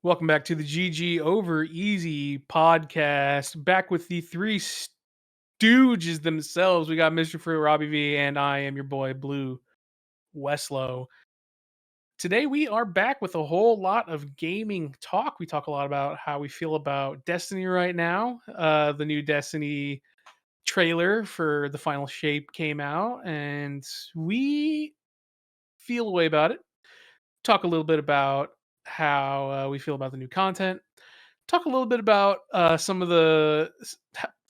Welcome back to the GG Over Easy podcast. Back with the three stooges themselves. We got Mr. Fruit, Robbie V, and I am your boy, Blue Westlo. Today we are back with a whole lot of gaming talk. We talk a lot about how we feel about Destiny right now. The new Destiny trailer for the final shape came out, and we feel a way about it. Talk a little bit about how we feel about the new content. Talk a little bit about some of a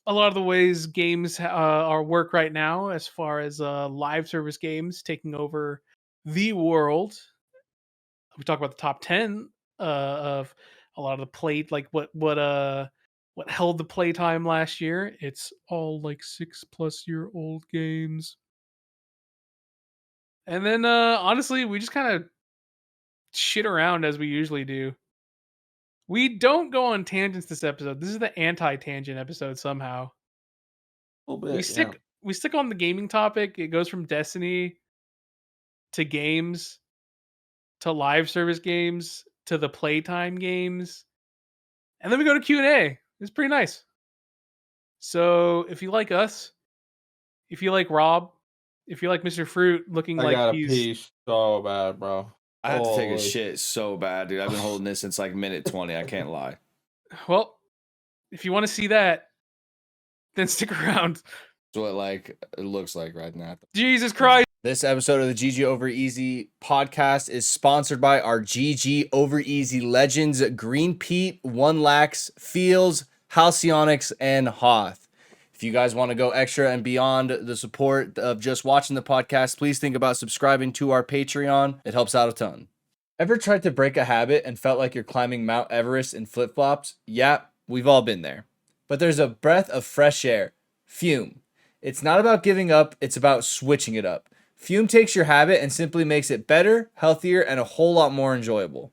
lot of the ways games are work right now, as far as live service games taking over the world. We talk about the top 10 of a lot of the like what held the playtime last year. It's all like 6+ year old games. And then honestly, we just kind of shit around as we usually do. We don't go on tangents this episode. This is the anti-tangent episode somehow. A little We bit, yeah. stick on the gaming topic. It goes from Destiny to games to live service games to the playtime games. And then we go to Q&A. It's pretty nice. So, if you like us, if you like Rob, if you like Mr. Fruit looking I like got a he's piece so bad, bro. I had to take a Holy. shit so bad, dude. I've been holding this since like minute 20. I can't lie. well, if you want to see that, then stick around. That's what like it looks like right now. Jesus Christ. This episode of the GG Over Easy podcast is sponsored by our GG Over Easy legends, Green Pete, One Lax, Fields, Halcyonics, and Hoth. If you guys want to go extra and beyond the support of just watching the podcast, please think about subscribing to our Patreon. It helps out a ton. Ever tried to break a habit and felt like you're climbing Mount Everest in flip-flops? Yeah, we've all been there. But there's a breath of fresh air. Fume. It's not about giving up, it's about switching it up. Fume takes your habit and simply makes it better, healthier, and a whole lot more enjoyable.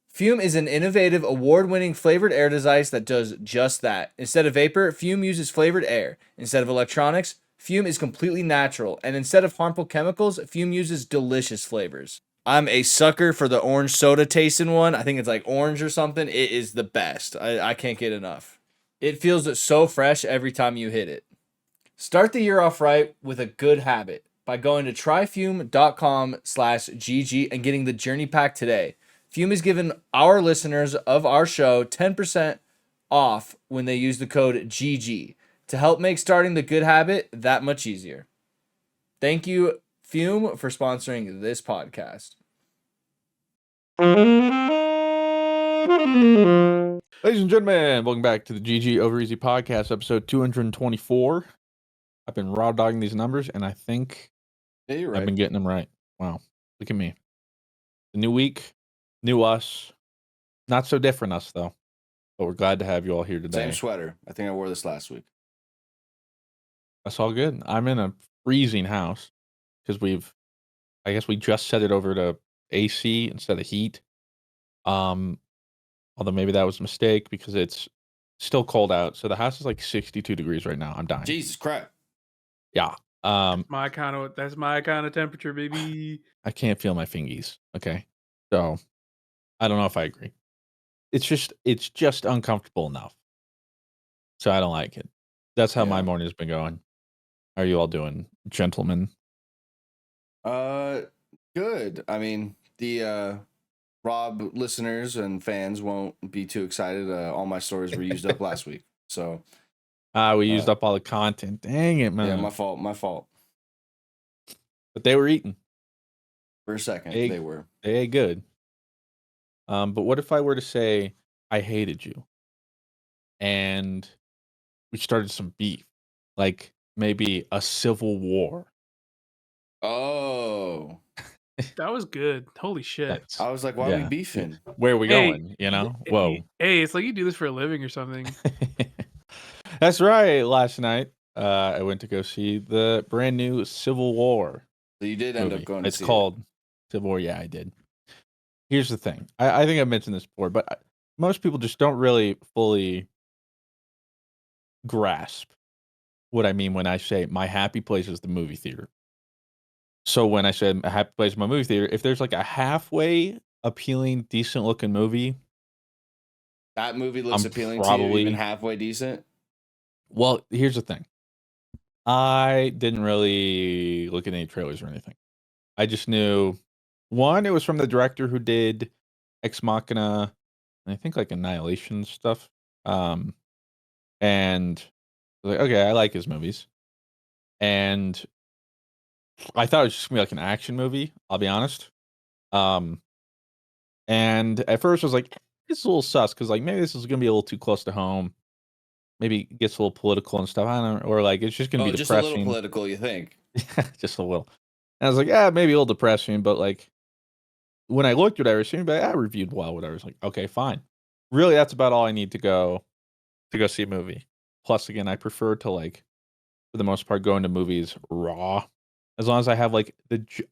Fume is an innovative, award-winning flavored air device that does just that. Instead of vapor, Fume uses flavored air. Instead of electronics, Fume is completely natural. And instead of harmful chemicals, Fume uses delicious flavors. I'm a sucker for the orange soda tasting one. I think it's like orange or something. It is the best. I can't get enough. It feels so fresh every time you hit it. Start the year off right with a good habit by going to tryfume.com/GG and getting the journey pack today. Fume is giving our listeners of our show 10% off when they use the code GG to help make starting the good habit that much easier. Thank you, Fume, for sponsoring this podcast. Ladies and gentlemen, welcome back to the GG Over Easy podcast, episode 224. I've been raw dogging these numbers, and I think Yeah, you're right. I've been getting them right. Wow. Look at me. The new week, new us. Not so different us, though. But we're glad to have you all here today. Same sweater. I think I wore this last week. That's all good. I'm in a freezing house because I guess we just set it over to AC instead of heat. Although maybe that was a mistake because it's still cold out. So the house is like 62 degrees right now. I'm dying. Jesus crap. Yeah. That's my kind of temperature, baby. I can't feel my fingies. Okay. So I don't know if I agree. It's just uncomfortable enough. So I don't like it. That's how my morning's been going. How are you all doing, gentlemen? Good. I mean, the Rob listeners and fans won't be too excited. All my stories were used up last week. So we used up all the content. Dang it, man. yeah, my fault. But they were eating. For a second, they were. They ate good. But what if I were to say I hated you and we started some beef, like maybe a civil war? Oh, That was good. Holy shit. Thanks. I was like, why are we beefing? Where are we going? You know? Whoa. Hey, it's like you do this for a living or something. That's right. Last night, I went to go see the brand new Civil War. So you did end movie. up going to It's see called Civil War. Yeah, I did. Here's the thing. I think I've mentioned this before, but most people just don't really fully grasp what I mean when I say my happy place is the movie theater. So when I said a happy place is my movie theater, if there's like a halfway appealing, decent looking movie, That movie looks I'm appealing to you, even probably halfway decent. well. Here's the thing. I didn't really look at any trailers or anything. I just knew one, it was from the director who did Ex Machina, and I think like Annihilation stuff. And I was like, okay, I like his movies. And I thought it was just gonna be like an action movie, I'll be honest. Um, and at first I was like, it's a little sus because like maybe this is gonna be a little too close to home. Maybe it gets a little political and stuff. I don't know, or like it's just gonna Oh, be just a little depressing. political, you think? Just a little. And I was like, yeah, maybe a little depressing, but like when I looked at everything, but I reviewed well, whatever. I was like, okay, fine. Really, that's about all I need to go see a movie. Plus, again, I prefer to like, for the most part, go into movies raw. As long as I have like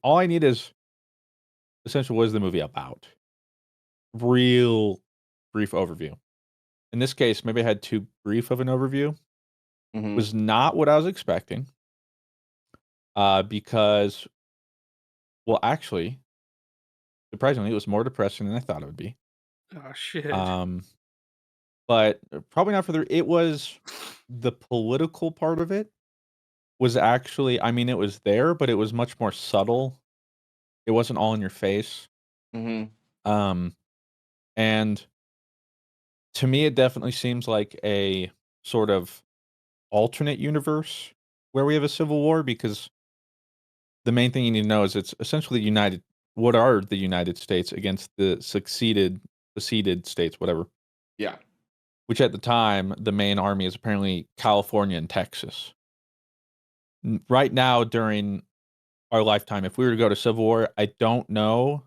all I need is essentially what is the movie about? Real brief overview. In this case, maybe I had too brief of an overview. Mm-hmm. Was not what I was expecting. Because, well, actually, surprisingly, it was more depressing than I thought it would be. Oh shit. But probably not for it was the political part of it was actually, I mean, it was there, but it was much more subtle. It wasn't all in your face. Mm-hmm. Um, and to me, it definitely seems like a sort of alternate universe where we have a civil war because the main thing you need to know is it's essentially what are the United States against the seceded states, whatever. Yeah. Which at the time, the main army is apparently California and Texas. Right now, during our lifetime, if we were to go to civil war, I don't know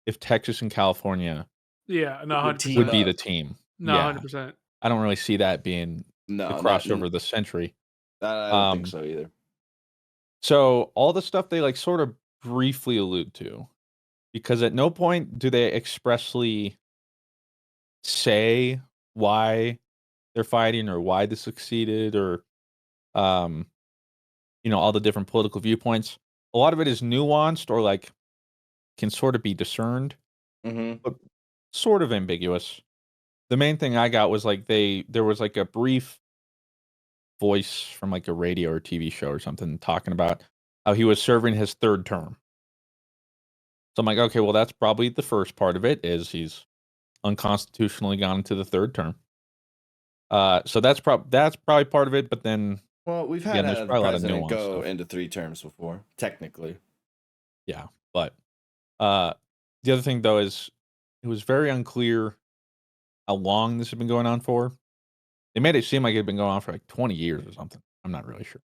if Texas and California Yeah, no, Would 100%. team would be the up. team. No, Yeah, 100%. I don't really see that being the No, crossover of the century. I don't think so either. So all the stuff they like sort of briefly allude to, because at no point do they expressly say why they're fighting or why they succeeded or um all the different political viewpoints. A lot of it is nuanced or like can sort of be discerned, Mm-hmm. but sort of ambiguous. The main thing I got was like there was like a brief voice from like a radio or TV show or something talking about how he was serving his third term. So I'm like, okay, well that's probably the first part of it is he's unconstitutionally gone into the third term. So that's probably part of it, but then Well, we've had again, there's a probably a lot of president nuance go stuff. into 3 terms before, technically. Yeah, but the other thing though is it was very unclear how long this had been going on for. They made it seem like it had been going on for like 20 years or something. I'm not really sure.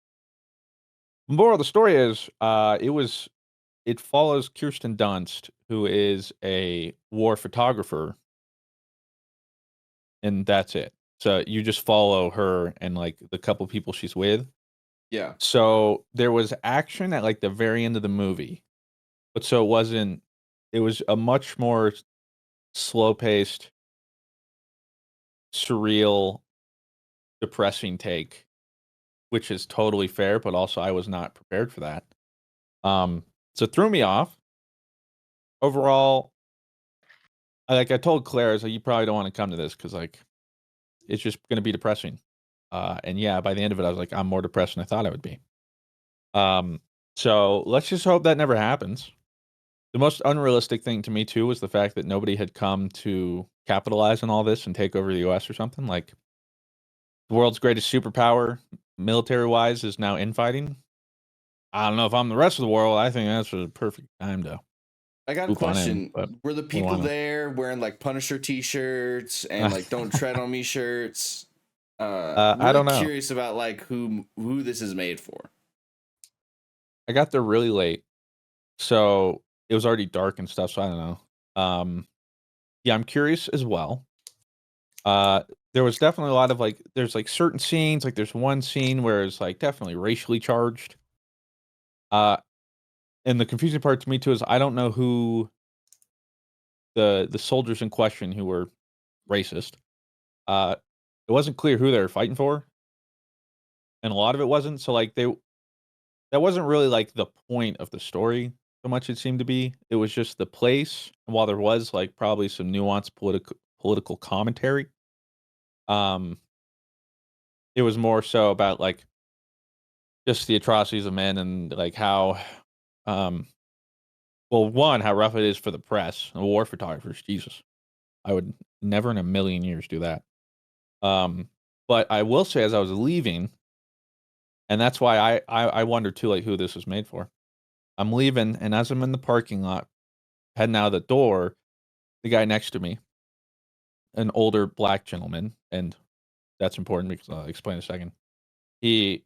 The moral of the story is it follows Kirsten Dunst, who is a war photographer, and that's it. So you just follow her and like the couple people she's with. Yeah. So there was action at like the very end of the movie, but so it was a much more slow paced, surreal, depressing take, which is totally fair, but also I was not prepared for that. So it threw me off. Overall, I told Claire, I was like, you probably don't want to come to this because like it's just gonna be depressing. And yeah, by the end of it, I was like, I'm more depressed than I thought I would be. So let's just hope that never happens. The most unrealistic thing to me too was the fact that nobody had come to capitalize on all this and take over the US or something. Like the world's greatest superpower, military wise, is now infighting. I don't know if I'm the rest of the world. I think that's a perfect time to I got a swoop on in. question. But Were the what do I people know? there wearing like Punisher t-shirts and like "Don't Tread on Me" shirts? I Really don't know. curious about like who this is made for. I got there really late, so it was already dark and stuff. So I don't know. Yeah, I'm curious as well. There was definitely a lot of like, there's like certain scenes. Like there's one scene where it's like definitely racially charged. Uh, and the confusing part to me too is I don't know who the soldiers in question who were racist. It wasn't clear who they were fighting for, and a lot of it wasn't. So like that wasn't really like the point of the story so much. It seemed to be. It was just the place. And while there was like probably some nuanced political commentary, It was more so about like just the atrocities of men and like how, well, one, how rough it is for the press and war photographers. Jesus, I would never in a million years do that. But I will say, as I was leaving, and that's why I wonder too, like who this was made for. I'm leaving, and as I'm in the parking lot, heading out of the door, the guy next to me, an older black gentleman, and that's important because I'll explain in a second. He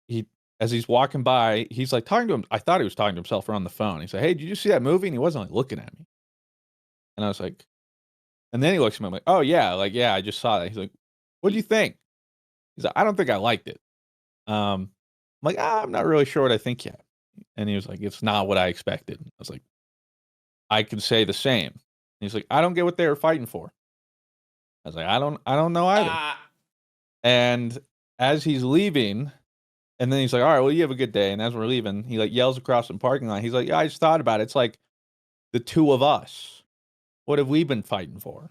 he as he's walking by, he's like talking to him. I thought he was talking to himself or on the phone. He's like, "Hey, did you see that movie?" And he wasn't like looking at me. And I was like, and then he looks at me. I'm like, "Oh yeah, like yeah, I just saw that." He's like, "What do you think?" He's like, "I don't think I liked it." I'm like, I'm not really sure what I think yet. And he was like, "It's not what I expected." I was like, "I could say the same." He's like, "I don't get what they were fighting for." I was like, I don't know either." And as he's leaving, and then he's like, "All right, well, you have a good day." And as we're leaving, he like yells across the parking lot. He's like, "Yeah, I just thought about it. It's like the two of us. What have we been fighting for?"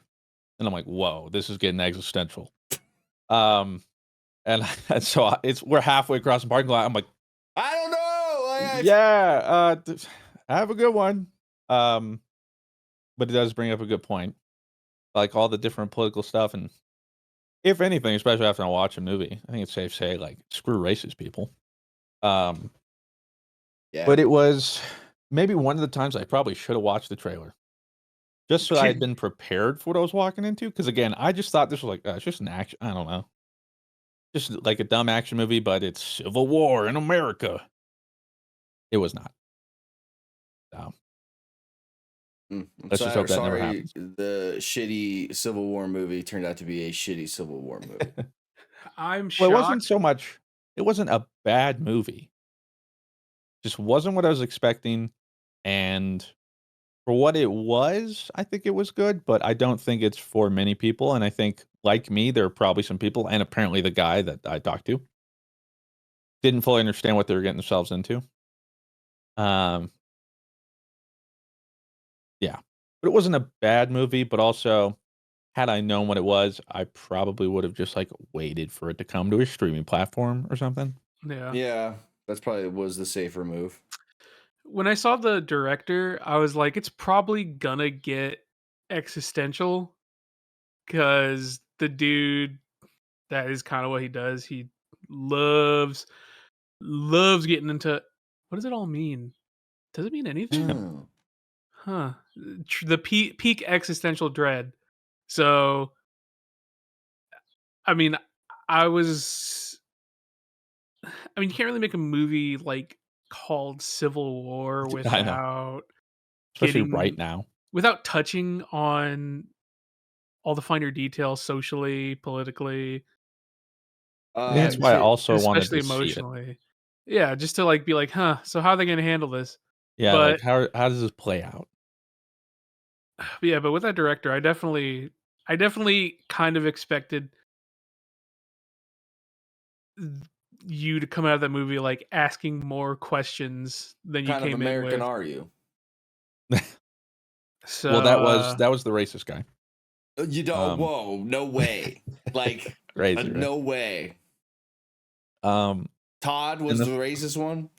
And I'm like, "Whoa, this is getting existential." Um, and, and so we're halfway across the parking lot. I'm like, I don't know. "Yeah, have a good one." Um, but it does bring up a good point, like all the different political stuff, and if anything, especially after I watch a movie, I think it's safe to say like screw racist people. Um, Yeah. but it was maybe one of the times I probably should have watched the trailer. Just so I had been prepared for what I was walking into. Because again, I just thought this was like, it's just an action. I don't know. Just like a dumb action movie, but it's Civil War in America. It was not. So, I'm let's just hope that never sorry. happens. The shitty Civil War movie turned out to be a shitty Civil War movie. I'm Well, it shocked. wasn't so much, it wasn't a bad movie. Just wasn't what I was expecting. And for what it was, I think it was good, but I don't think it's for many people. And I think, like me, there are probably some people, and apparently the guy that I talked to didn't fully understand what they were getting themselves into. Um, yeah, but it wasn't a bad movie. But also, had I known what it was, I probably would have just like waited for it to come to a streaming platform or something. Yeah. Yeah, that's probably was the safer move. When I saw the director, I was like, it's probably gonna get existential because the dude, that is kind of what he does. He loves getting into, what does it all mean? Does it mean anything? Oh. Huh. The peak existential dread. So, I mean, I was, I mean, you can't really make a movie like called Civil War I know, without especially right getting, now. without touching on all the finer details socially, politically, I think that's and why I also wanted especially to see it. emotionally. Yeah, just to like be like, huh, so how are they going to handle this? Yeah, like But how does this play out? yeah, but with that director, I definitely kind of expected you to come out of that movie like asking more questions than you Kind of came in American with. are you? So Well, that was the racist guy. You don't. Um, Whoa, no way. Like, crazy, right? no way. Um, Todd was and the racist one.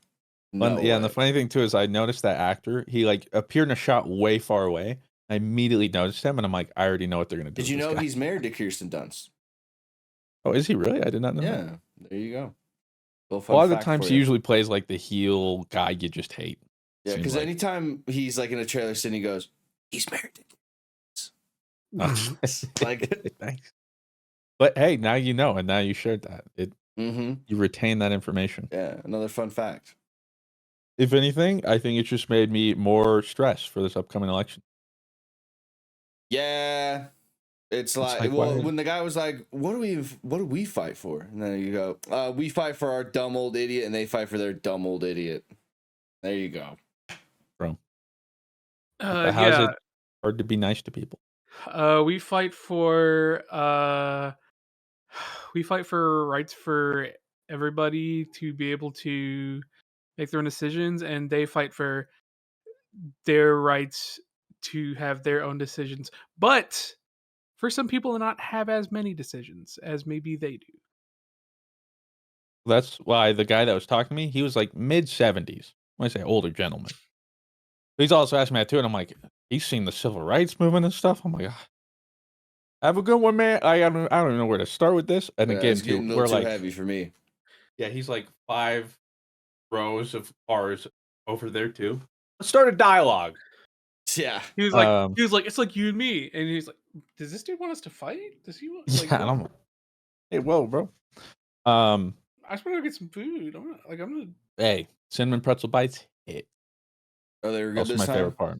and No yeah, and the way. funny thing too is I noticed that actor. He like appeared in a shot way far away. I immediately noticed him, and I'm like, I already know what they're gonna do Did with you this know guy. he's married to Kirsten Dunst? Oh, is he really? I did not know that. Yeah, there you go. Little A fun lot of the fact times for he you. usually plays like the heel guy you just hate. Yeah, Seems because like. anytime he's like in a trailer scene, he goes, "He's married to." Like, Thanks. But hey, now you know, and now you shared that. mm-hmm. You retain that information. Yeah, another fun fact. If anything, I think it just made me more stressed for this upcoming election. Yeah, it's like, like, well, why- when the guy was like, what do we fight for?" And then you go, "We fight for our dumb old idiot, and they fight for their dumb old idiot." There you go. Bro. How's yeah, it hard to be nice to people? we fight for we fight for rights for everybody to be able to make their own decisions, and they fight for their rights to have their own decisions. But for some people to not have as many decisions as maybe they do. That's why the guy that was talking to me, he was like mid-70s. When I say older gentleman. He's also asking me that too, and I'm like, he's seen the civil rights movement and stuff. I'm like, have a good one, man. I don't even know where to start with this. And again, it's getting a we're little too like, heavy for me. yeah, he's like 5 rows of cars over there too. Let's start a dialogue. Yeah. He was like, it's like you and me, and he's like, does this dude want us to fight? Does he want? Yeah, Like, I don't know. Hey, whoa, bro. I just want to go get some food. I'm gonna. Hey, cinnamon pretzel bites hit. Oh, they were good Also this my time? favorite part.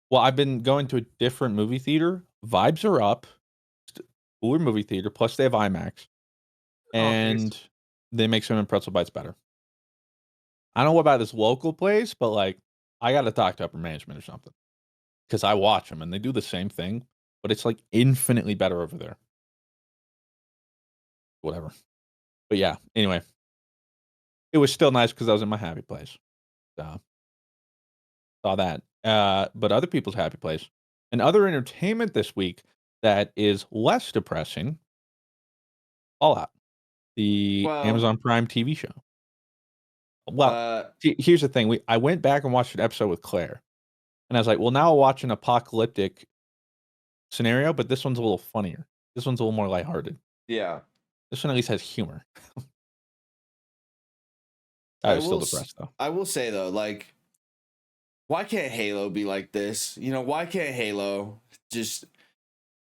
Well, I've been going to a different movie theater. Vibes are up. Cooler movie theater. Plus, they have IMAX, and they make cinnamon pretzel bites better. I don't know about this local place, but like, I got to talk to upper management or something because I watch them and they do the same thing, but it's like infinitely better over there. Whatever. But yeah. Anyway, it was still nice because I was in my happy place. So saw that. But other people's happy place and other entertainment this week that is less depressing. Fallout, the Well, Amazon Prime TV show. Well, here's the thing. I went back and watched an episode with Claire, and I was like, well, now I'll watch an apocalyptic scenario, but this one's a little funnier. This one's a little more lighthearted. yeah. This one at least has humor. I was still depressed though. I will say though, like, why can't Halo be like this? You know, why can't Halo just?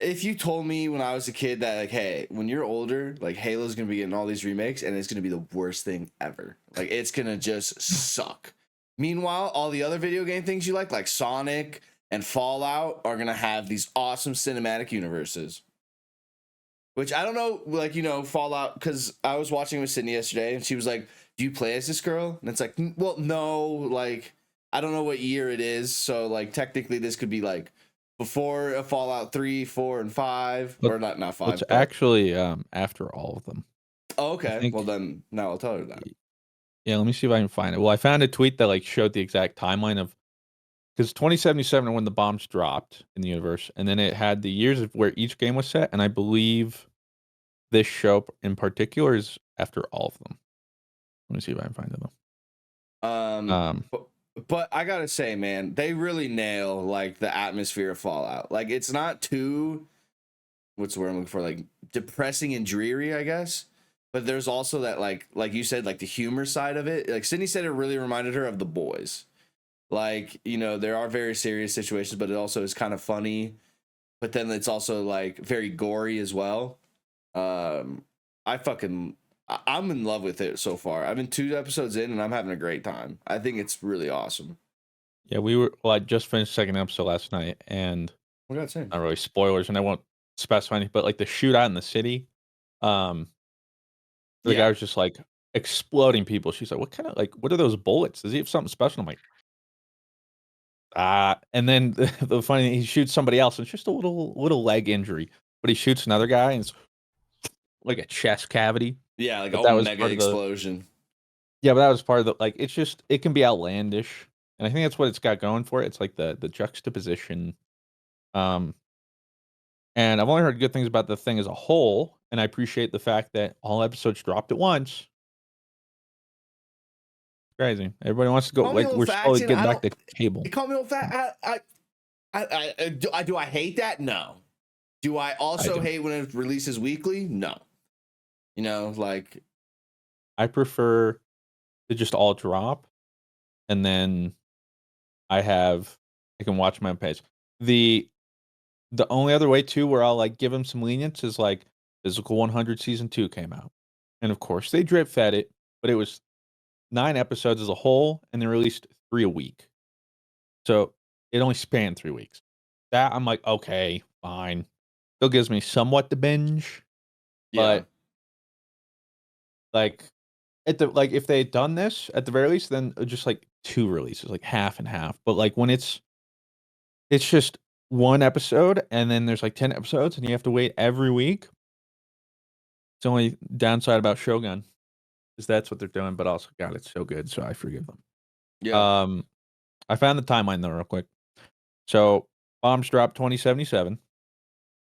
If you told me when I was a kid that, like, hey, when you're older, like, Halo's gonna be getting all these remakes and it's gonna be the worst thing ever. Like, it's gonna just suck. Meanwhile, all the other video game things you like Sonic and Fallout, are gonna have these awesome cinematic universes. Which I don't know, like, you know, Fallout, because I was watching with Sydney yesterday and she was like, do you play as this girl? And it's like, well, no, like, I don't know what year it is. So, like, technically this could be like before a Fallout 3, 4, and 5. Or not 5. It's actually after all of them. Oh, okay. Well, then now I'll tell her that. Yeah, let me see if I can find it. Well, I found a tweet that like showed the exact timeline of, because 2077 are when the bombs dropped in the universe, and then it had the years of where each game was set, and I believe this show in particular is after all of them. Let me see if I can find it though. But I gotta say, man, they really nail like the atmosphere of Fallout. Like, it's not too, what's the word I'm looking for, like depressing and dreary, I guess. But there's also that like you said, like the humor side of it. Like Sydney said, it really reminded her of The Boys. Like, you know, there are very serious situations, but it also is kind of funny. But then it's also like very gory as well. I'm in love with it so far. I've been 2 episodes in and I'm having a great time. I think it's really awesome. Yeah, I just finished the second episode last night, and What did I say? not really spoilers, and I won't specify anything, but like the shootout in the city, the guy was just like exploding people. She's like, what are those bullets? Does he have something special? I'm like, and then the funny thing, he shoots somebody else, and it's just a little leg injury, but he shoots another guy, and it's like a chest cavity. Yeah, like but a mega explosion. Yeah, but that was part of the, like, it's just, it can be outlandish, and I think that's what it's got going for it. It's like the juxtaposition. And I've only heard good things about the thing as a whole, and I appreciate the fact that all episodes dropped at once. Crazy. Everybody wants to go, like, we're slowly getting back to cable. Call me old fat. Do I hate that? No. Do I also hate when it releases weekly? No. You know, like, I prefer to just all drop, and then I can watch my own pace. The only other way too, where I'll like give them some lenience, is like Physical 100 season 2 came out, and of course they drip fed it, but it was 9 episodes as a whole, and they released 3 a week, so it only spanned 3 weeks. That I'm like, okay, fine, still gives me somewhat to binge, but like if they had done this at the very least, then just like 2 releases, like half and half. But like when it's just 1 episode, and then there's like 10 episodes, and you have to wait every week. It's the only downside about Shogun, is that's what they're doing. But also, God, it's so good, so I forgive them. yeah. I found the timeline though real quick. So bombs dropped 2077.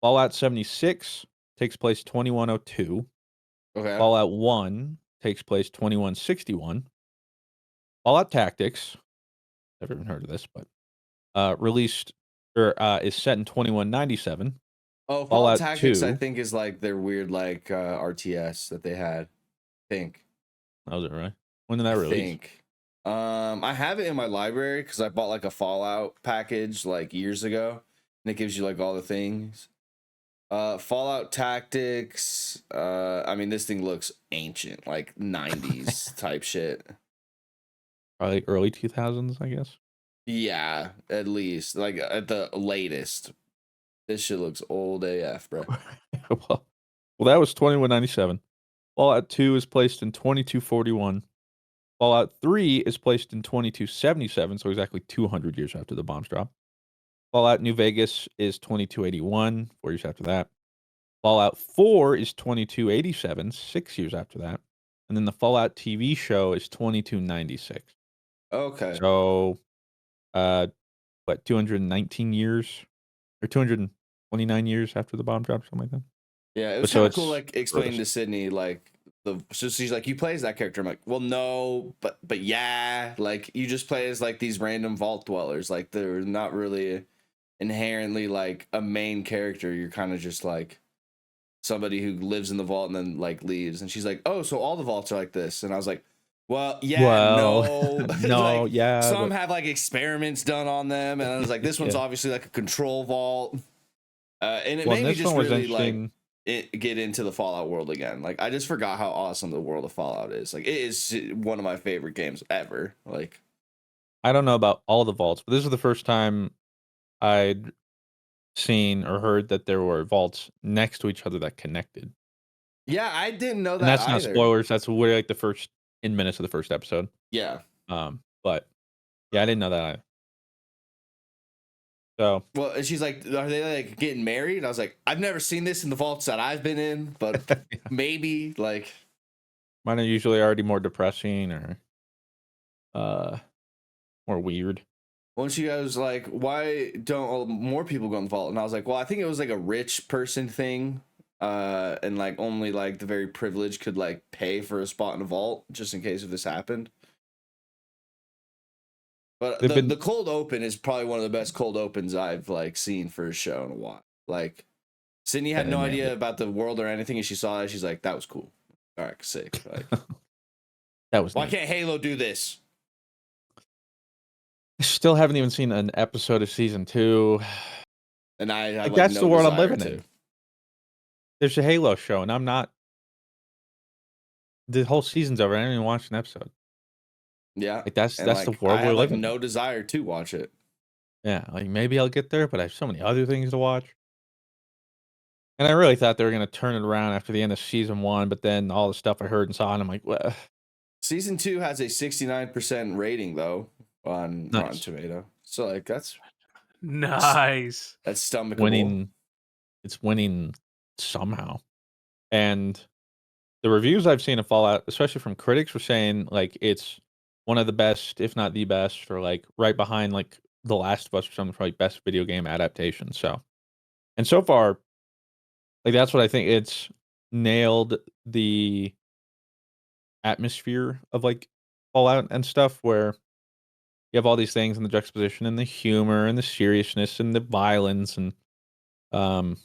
Fallout 76 takes place 2102. Okay. Fallout 1 takes place 2161. Fallout Tactics, never even heard of this, but released or is set in 2197. Oh, Fallout Fallout Tactics, I 2. think, is like their weird like RTS that they had. I think. That was it, right? When did that I release? think. I have it in my library because I bought like a Fallout package like years ago, and it gives you like all the things. Fallout Tactics. I mean, this thing looks ancient, like 90s type shit. Probably early 2000s, I guess. Yeah, at least like at the latest. This shit looks old AF, bro. well, that was 2197. Fallout 2 is placed in 2241. Fallout 3 is placed in 2277, so exactly 200 years after the bombs drop. Fallout New Vegas is 2281, 4 years after that. Fallout 4 is 2287, 6 years after that. And then the Fallout TV show is 2296. Okay. So, what, 219 years? Or 229 years after the bomb drop, something like that? Yeah, it was So kind of cool, it's like explaining furthest. to Sydney, like so she's like, you play as that character. I'm like, well, no, but yeah, like you just play as like these random vault dwellers. Like they're not really inherently like a main character. You're kind of just like somebody who lives in the vault and then like leaves. And she's like, oh, so all the vaults are like this. And I was like, well, yeah, Well, no, no, like yeah, some but have like experiments done on them, and I was like, this one's yeah. obviously like a control vault. And it Well, made me this just one was really like interesting. get into the Fallout world again. Like I just forgot how awesome the world of Fallout is. Like it is one of my favorite games ever. Like I don't know about all the vaults, but this is the first time I'd seen or heard that there were vaults next to each other that connected. yeah, I didn't know And that that's not either. spoilers. That's where like the first in minutes of the first episode. Yeah. But yeah, I didn't know that either. So Well, and she's like, are they like getting married? I was like, I've never seen this in the vaults that I've been in, but yeah. maybe like Mine are usually already more depressing or more weird. when she goes like, why don't more people go in the vault? And I was like, well, I think it was like a rich person thing. And like only like the very privileged could like pay for a spot in a vault just in case if this happened. But the cold open is probably one of the best cold opens I've like seen for a show in a while. Like Sydney had no idea about the world or anything, and she saw it. She's like, "That was cool. All right, sick." Like, that was. Why neat. can't Halo do this? I still haven't even seen an episode of season 2. And I have Like like that's no the world I'm desire living to. in. There's a Halo show, and I'm not. The whole season's over. I didn't even watch an episode. Yeah, Like that's and the like world I we're have like living in. no desire to watch it. Yeah, like maybe I'll get there, but I have so many other things to watch. And I really thought they were gonna turn it around after the end of season 1, but then all the stuff I heard and saw, and I'm like, well, Season 2 has a 69% rating though on Rotten nice. Tomato, so like that's Nice. stomachable. Winning, it's winning somehow. And the reviews I've seen of Fallout, especially from critics, were saying like it's one of the best, if not the best, or like right behind like The Last of Us or something for like best video game adaptation. So, and so far, like that's what I think. It's nailed the atmosphere of like Fallout and stuff, where you have all these things and the juxtaposition and the humor and the seriousness and the violence and um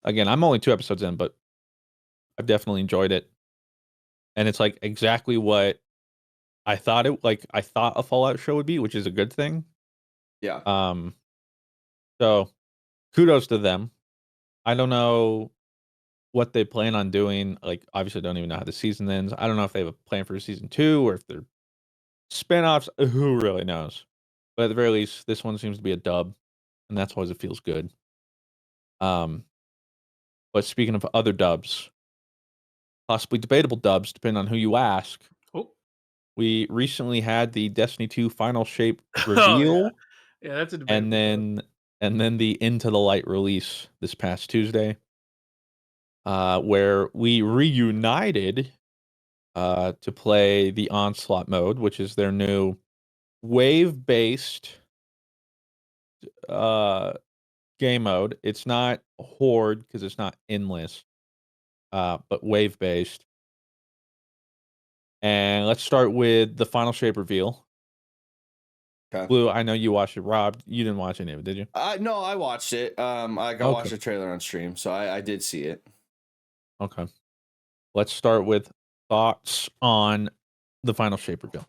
again, I'm only 2 episodes in, but I've definitely enjoyed it. And it's like exactly what I thought a Fallout show would be, which is a good thing. Yeah. So kudos to them. I don't know what they plan on doing. Like obviously I don't even know how the season ends. I don't know if they have a plan for season 2 or if they're spin-offs. Who really knows? But at the very least, this one seems to be a dub, and that's always it feels good. But speaking of other dubs, possibly debatable dubs, depending on who you ask. Oh. We recently had the Destiny 2 final shape Oh, reveal, yeah, that's a and debatable. then the Into the Light release this past Tuesday, where we reunited to play the Onslaught mode, which is their new wave-based game mode. It's not horde because it's not endless, but wave based. And let's start with the final shape reveal. Okay. Blue, I know you watched it. Rob, you didn't watch any of it, did you? No, I watched it. I watched the trailer on stream, so I did see it. Okay. Let's start with thoughts on the final shape reveal.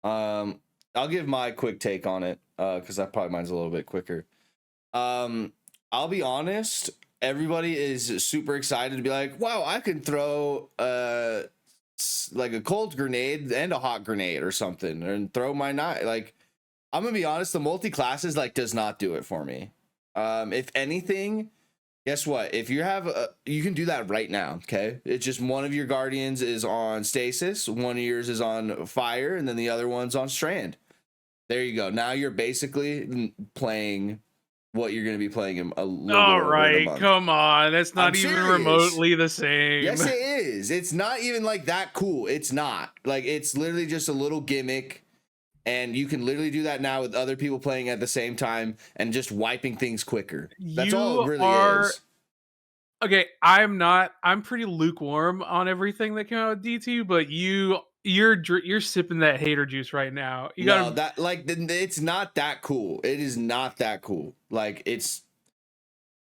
I'll give my quick take on it, because that probably mine's a little bit quicker. I'll be honest, everybody is super excited to be like, wow, I can throw like a cold grenade and a hot grenade or something and throw my knife. Like, I'm gonna be honest, the multi-classes like does not do it for me. If anything, guess what? If you have you can do that right now, okay? It's just one of your guardians is on stasis, one of yours is on fire, and then the other one's on strand. There you go. Now you're basically playing what you're going to be playing in a little bit over in a month. Come on. That's not even remotely the same. Yes, it is. It's not even like that cool. It's not. Like, it's literally just a little gimmick, and you can literally do that now with other people playing at the same time and just wiping things quicker. That's all it really is. Okay, I'm pretty lukewarm on everything that came out with D2, but you're sipping that hater juice right now. It's not that cool. It is not that cool. Like, it's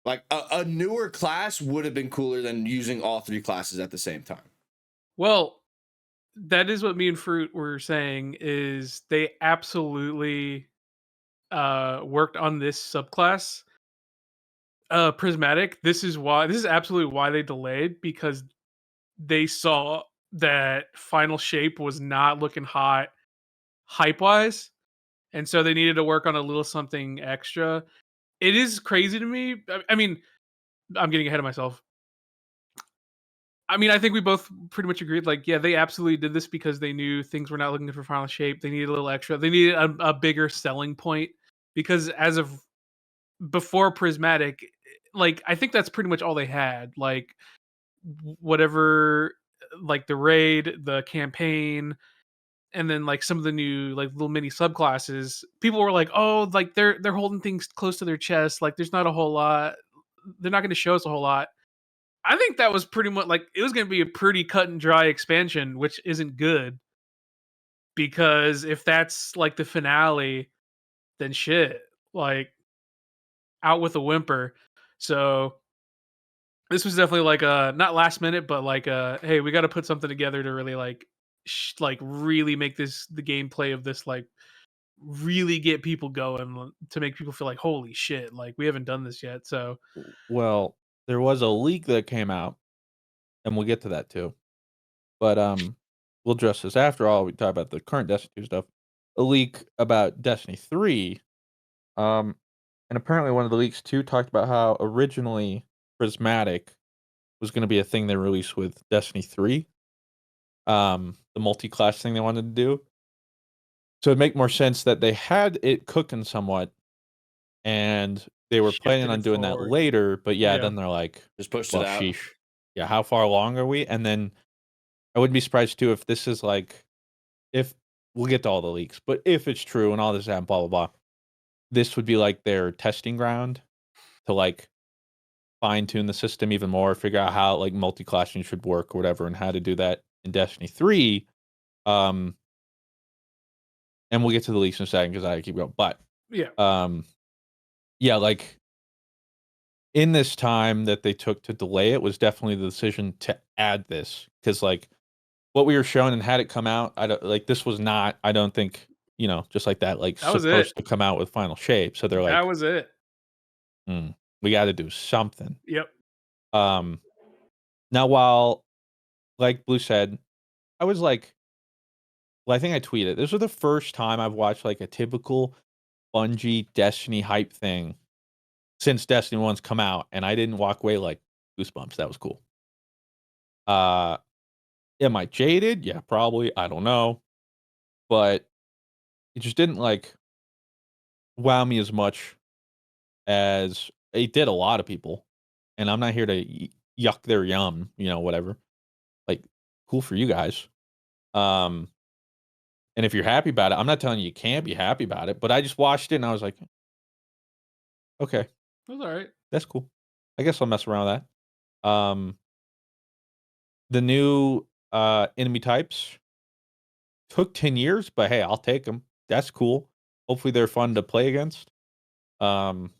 like a newer class would have been cooler than using all three classes at the same time. Well, that is what me and Fruit were saying, is they absolutely worked on this subclass. Prismatic, this is absolutely why they delayed, because they saw that final shape was not looking hot hype wise, and so they needed to work on a little something extra. It is crazy to me. I mean, I'm getting ahead of myself. I mean, I think we both pretty much agreed. Like, yeah, they absolutely did this because they knew things were not looking good for final shape. They needed a little extra. They needed a bigger selling point, because as of before Prismatic, like, I think that's pretty much all they had. Like, whatever, like the raid, the campaign, and then like some of the new like little mini subclasses. People were like, "Oh, like they're holding things close to their chest. Like, there's not a whole lot. They're not going to show us a whole lot." I think that was pretty much like, it was going to be a pretty cut and dry expansion, which isn't good, because if that's like the finale, then shit, like, out with a whimper. So this was definitely like a not last minute, but like a, hey, we got to put something together to really like really make this the gameplay of this, like, really get people going, to make people feel like, holy shit, like, we haven't done this yet. So Well, there was a leak that came out, and we'll get to that too. But we'll address this after all. We talk about the current Destiny 2 stuff. A leak about Destiny 3. And apparently one of the leaks too talked about how originally Prismatic was going to be a thing they released with Destiny 3. The multi-class thing they wanted to do. So it'd make more sense that they had it cooking somewhat, and they were planning on doing that later, but then they're like, just pushed well, it out. sheesh. Yeah, how far along are we? And then I wouldn't be surprised too if this is like, if we'll get to all the leaks, but if it's true and all this and blah blah blah, this would be like their testing ground to like fine tune the system even more, figure out how like multi-classing should work or whatever, and how to do that in Destiny 3. And we'll get to the leaks in a second because I keep going. But like in this time that they took to delay it was definitely the decision to add this, because like what we were shown and had it come out, I don't like, this was not, I don't think, just like that, like, supposed to come out with final shape. So they're like, that was it. We got to do something. Yep. Now, while like Blue said, I was like, well, I think I tweeted, this was the first time I've watched like a typical Bungie Destiny hype thing since Destiny 1's come out, and I didn't walk away like goosebumps. That was cool. Am I jaded? Yeah, probably. I don't know. But it just didn't like wow me as much as it did a lot of people. And I'm not here to yuck their yum, whatever. Like, cool for you guys. And if you're happy about it, I'm not telling you can't be happy about it, but I just watched it and I was like, Okay, It was all right. that's cool. I guess I'll mess around with that. The new enemy types took 10 years, but hey, I'll take them. That's cool. Hopefully they're fun to play against. And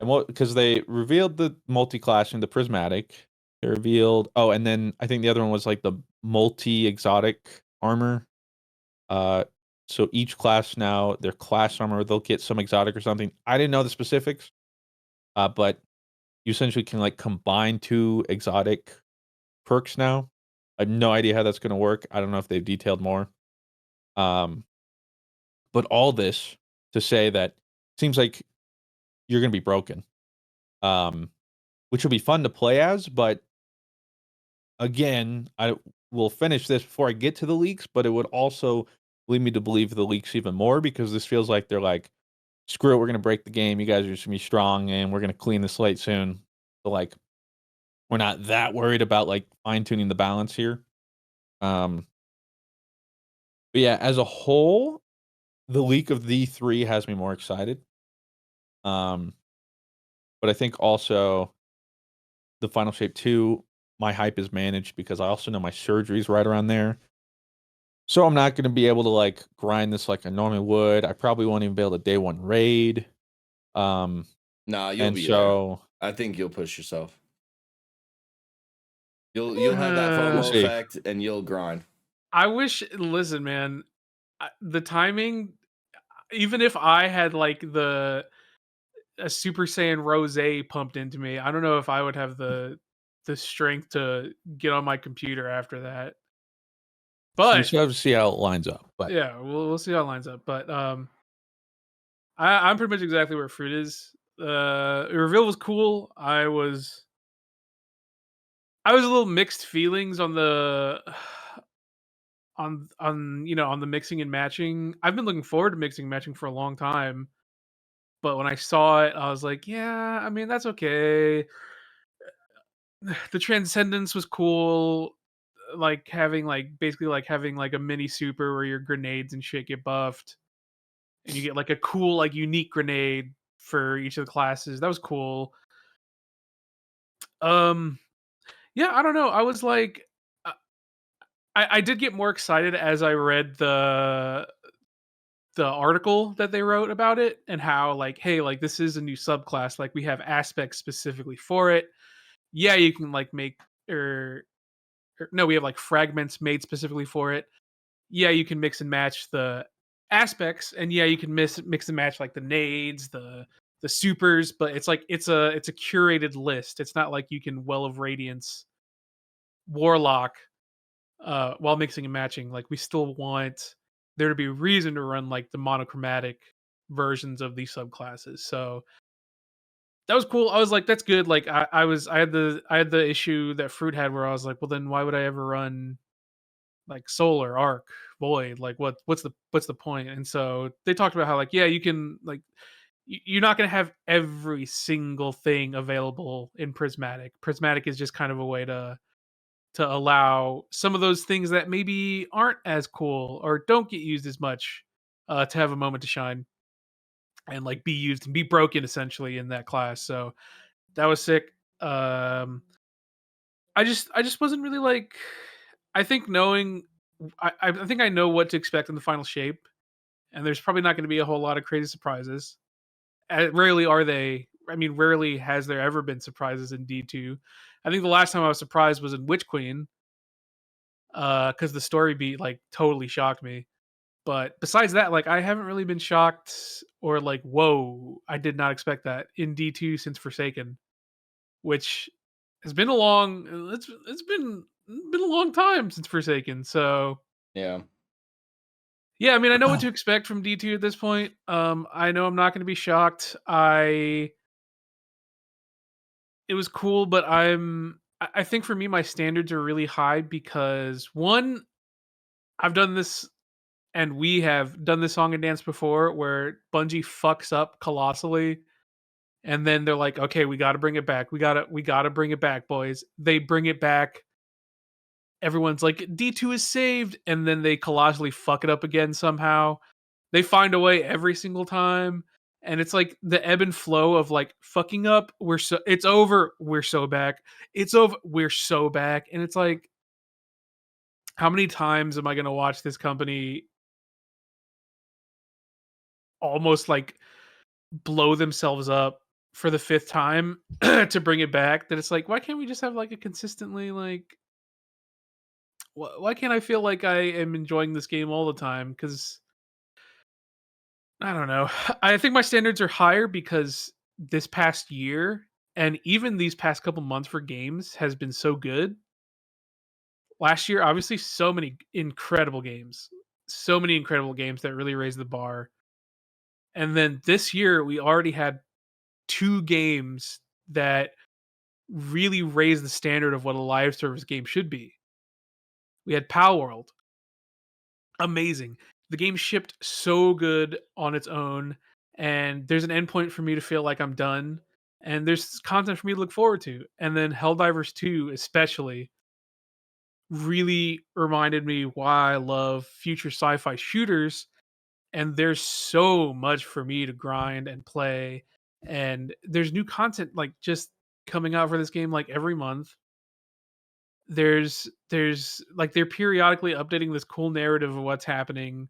what, because they revealed the multi-class and the prismatic. They revealed, oh, and then I think the other one was like the multi-exotic armor. So each class now, their class armor, they'll get some exotic or something. I didn't know the specifics, but you essentially can like combine 2 exotic perks now. I have no idea how that's going to work. I don't know if they've detailed more. But all this to say that seems like you're going to be broken, um, which will be fun to play as. But again, I will finish this before I get to the leaks, but it would also lead me to believe the leaks even more because this feels like they're like, screw it, we're going to break the game. You guys are just going to be strong and we're going to clean the slate soon. So, like, we're not that worried about like fine tuning the balance here. But yeah, as a whole, the leak of the 3 has me more excited. Um, but I think also the Final Shape 2, my hype is managed because I also know my surgery's right around there. So I'm not going to be able to like grind this like I normally would. I probably won't even be able to day 1 raid. Nah, you'll And be so there. I think you'll push yourself. You'll have that We'll FOMO see. effect and you'll grind. I wish. Listen, man, the timing. Even if I had like a Super Saiyan Rose pumped into me, I don't know if I would have the strength to get on my computer after that. So we But still have to see how it lines up. But yeah, we'll see how it lines up. But I'm pretty much exactly where Fruit is. The reveal was cool. I was a little mixed feelings on the on the mixing and matching. I've been looking forward to mixing and matching for a long time, but when I saw it, I was like, yeah, I mean that's okay. The transcendence was cool. Like having like basically like having like a mini super where your grenades and shit get buffed, and you get like a cool like unique grenade for each of the classes. That was cool. Um, yeah, I don't know. I was like, uh, I did get more excited as I read the article that they wrote about it and how like, hey, like this is a new subclass. Like we have aspects specifically for it. Yeah, you can like make or no, we have like fragments made specifically for it. Yeah, you can mix and match the aspects, and yeah, you can mix and match like the nades, the supers, but it's like it's a curated list. It's not like you can Well of Radiance Warlock while mixing and matching. Like we still want there to be a reason to run like the monochromatic versions of these subclasses. So that was cool. I was like, that's good. Like I had the issue that Fruit had where I was like, well then why would I ever run like Solar, Arc, Void? Like what's the point? And so they talked about how like, yeah, you can like you're not going to have every single thing available in Prismatic. Prismatic is just kind of a way to allow some of those things that maybe aren't as cool or don't get used as much to have a moment to shine and like be used and be broken essentially in that class. So that was sick. I just wasn't really like. I think knowing, I think I know what to expect in the final shape, and there's probably not going to be a whole lot of crazy surprises. Rarely are they. I mean, rarely has there ever been surprises in D2. I think the last time I was surprised was in Witch Queen, because the story beat like totally shocked me. But besides that, like I haven't really been shocked or like, whoa, I did not expect that in D2 since Forsaken, which has been a long it's been a long time since Forsaken. So Yeah. yeah, I mean I know what to expect from D2 at this point. I know I'm not gonna be shocked. It was cool, but I think for me my standards are really high because one, I've done this and we have done this song and dance before where Bungie fucks up colossally and then they're like, okay, we got to bring it back. We got to bring it back, boys. They bring it back. Everyone's like, D2 is saved, and then they colossally fuck it up again somehow. They find a way every single time, And it's like the ebb and flow of like fucking up, it's over, we're so back. It's over, we're so back. And it's like, how many times am I gonna watch this company almost like blow themselves up for the fifth time to bring it back? That it's like, why can't we just have like a consistently like why can't I feel like I am enjoying this game all the time? Because I don't know. I think my standards are higher because this past year and even these past couple months for games has been so good. Last year, obviously, so many incredible games that really raised the bar. And then this year, we already had two games that really raised the standard of what a live service game should be. We had Pal World, amazing. The game shipped so good on its own, and there's an endpoint for me to feel like I'm done, and there's content for me to look forward to. And then Helldivers 2, especially, really reminded me why I love future sci-fi shooters. And there's so much for me to grind and play, and there's new content like just coming out for this game like every month. There's like they're periodically updating this cool narrative of what's happening.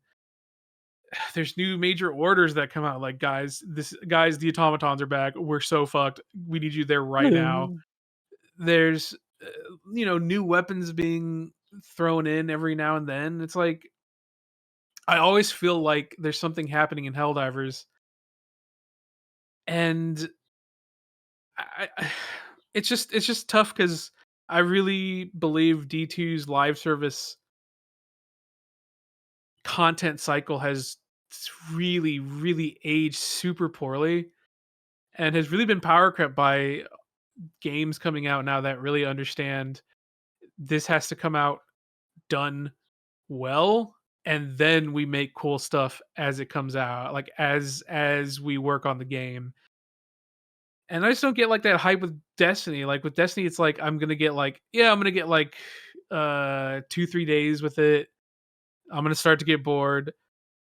There's new major orders that come out like, guys, the automatons are back, we're so fucked, we need you there right now. There's new weapons being thrown in every now and then. It's like I always feel like there's something happening in Helldivers, and it's just tough because I really believe D2's live service content cycle has really, really aged super poorly and has really been power crept by games coming out now that really understand this has to come out done well, and then we make cool stuff as it comes out, like as we work on the game. And I just don't get like that hype with Destiny. Like with Destiny, it's like I'm gonna get like, yeah, I'm gonna get like 2-3 days with it. I'm gonna start to get bored.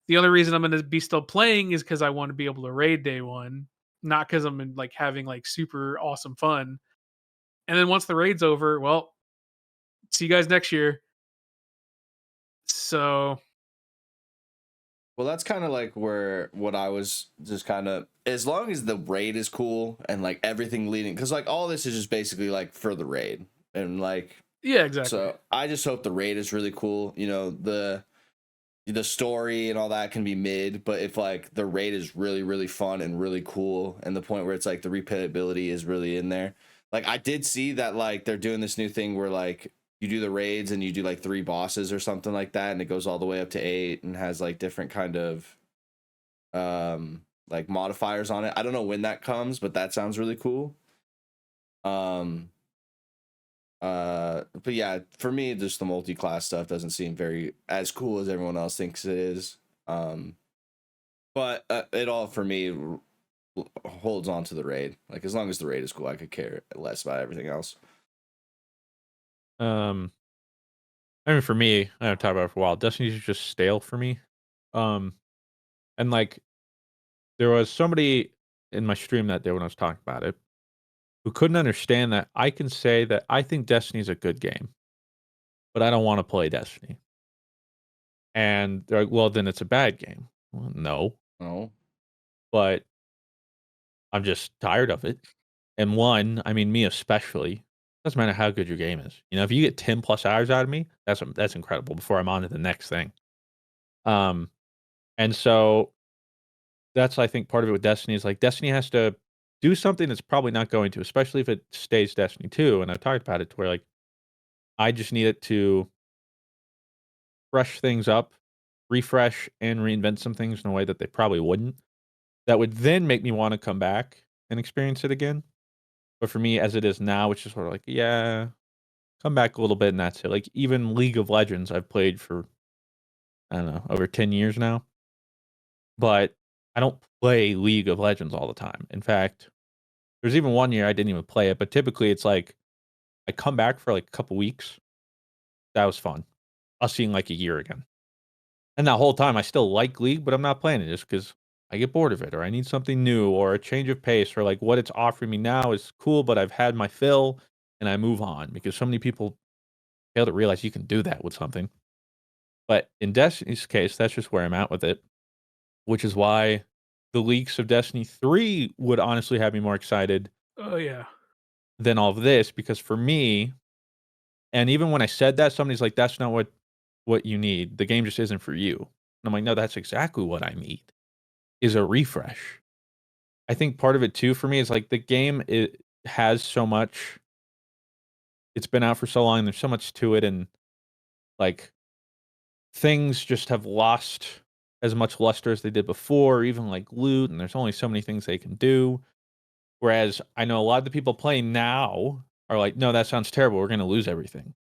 The only reason I'm gonna be still playing is because I want to be able to raid day one, not because I'm like having like super awesome fun. And then once the raid's over, well, see you guys next year. So Well, that's kind of like what I was just kind of, as long as the raid is cool and like everything leading, because like all this is just basically like for the raid and like, yeah, exactly. so I just hope the raid is really cool. The story and all that can be mid, but if like the raid is really, really fun and really cool, and the point where it's like the replayability is really in there. Like I did see that like they're doing this new thing where like you do the raids and you do like 3 bosses or something like that, and it goes all the way up to 8 and has like different kind of like modifiers on it. I don't know when that comes, but that sounds really cool. But yeah, for me, just the multi-class stuff doesn't seem very as cool as everyone else thinks it is. But it all for me holds on to the raid. Like as long as the raid is cool, I could care less about everything else. I mean, for me, I haven't talked about it for a while. Destiny's just stale for me. And like, there was somebody in my stream that day when I was talking about it who couldn't understand that I can say that I think Destiny's a good game, but I don't want to play Destiny. And they're like, well, then it's a bad game. Well, no, Oh, but I'm just tired of it. And one, I mean, me especially, doesn't matter how good your game is. You know, if you get 10 plus hours out of me, that's incredible before I'm on to the next thing. And so that's, I think, part of it with Destiny is like Destiny has to do something that's probably not going to, especially if it stays Destiny 2. And I've talked about it to where like I just need it to fresh things up, refresh and reinvent some things in a way that they probably wouldn't. That would then make me want to come back and experience it again. But for me, as it is now, it's just sort of like, yeah, come back a little bit and that's it. Like even League of Legends, I've played for, I don't know, over 10 years now. But I don't play League of Legends all the time. In fact, there's even one year I didn't even play it. But typically it's like I come back for like a couple weeks. That was fun. I'll see in like a year again. And that whole time I still like League, but I'm not playing it just because I get bored of it, or I need something new, or a change of pace, or like what it's offering me now is cool, but I've had my fill and I move on because so many people fail to realize you can do that with something. But in Destiny's case, that's just where I'm at with it, which is why the leaks of Destiny 3 would honestly have me more excited Oh yeah. than all of this because for me, and even when I said that, somebody's like, "That's not what you need. The game just isn't for you." And I'm like, "No, that's exactly what I need, is a refresh." I think part of it too for me is, like, the game, it has so much it's been out for so long, there's so much to it, and, like, things just have lost as much luster as they did before, even, like, loot, and there's only so many things they can do. Whereas I know a lot of the people playing now are like, "No, that sounds terrible. We're gonna lose everything."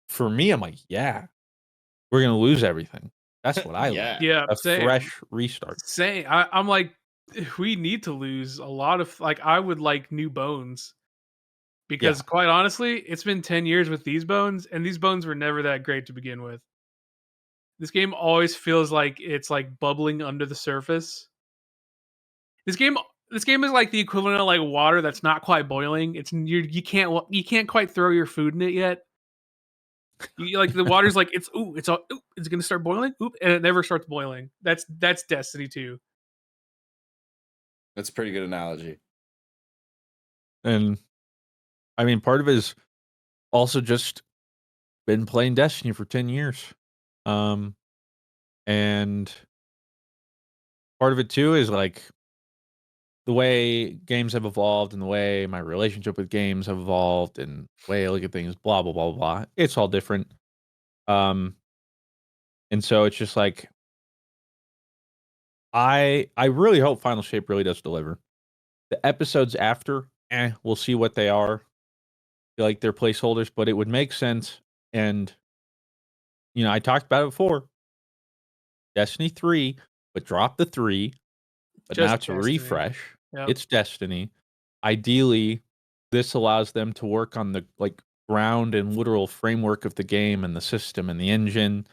For me, I'm like, "Yeah, we're gonna lose everything." That's what I like. Yeah. Yeah, A same. fresh restart. Same. I'm like, we need to lose a lot of like. I would like new bones Yeah. because, quite honestly, it's been 10 years with these bones, and these bones were never that great to begin with. This game always feels like it's like bubbling under the surface. This game, this game is like the equivalent of like water that's not quite boiling. You can't quite throw your food in it yet. Like the water's like it's gonna start boiling, oop, and it never starts boiling. That's Destiny 2. That's a pretty good analogy. And, I mean, part of it is also just been playing Destiny for 10 years. Um, and part of it too is, like, the way games have evolved and the way my relationship with games have evolved and the way I look at things, blah, blah, blah, blah. It's all different. Um, and so it's just like I really hope Final Shape really does deliver. The episodes after, we'll see what they are. Feel like they're placeholders, but it would make sense. And I talked about it before. Destiny 3, but drop the 3, but now Just it's a Destiny. refresh. Yep. It's Destiny. Ideally, this allows them to work on the like ground and literal framework of the game and the system and the engine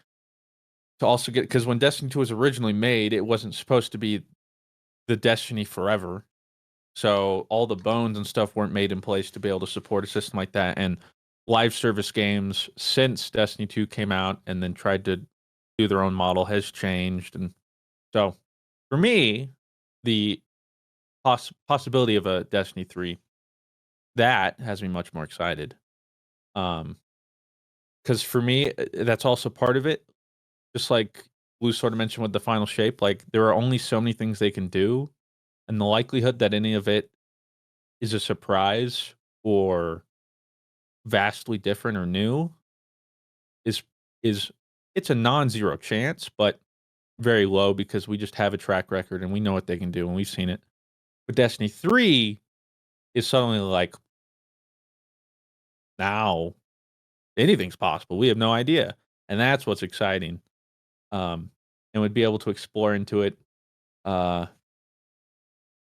to also get because when Destiny 2 was originally made, it wasn't supposed to be the Destiny forever. So all the bones and stuff weren't made in place to be able to support a system like that. And live service games since Destiny 2 came out and then tried to do their own model has changed. And so for me, the possibility of a Destiny 3, that has me much more excited. Because for me, that's also part of it. Just like Blue sort of mentioned with the final shape, like there are only so many things they can do. And the likelihood that any of it is a surprise or vastly different or new is is it's a non-zero chance, but very low because we just have a track record and we know what they can do and we've seen it. But Destiny 3 is suddenly like now anything's possible. We have no idea. And that's what's exciting. And we'd be able to explore into it. Uh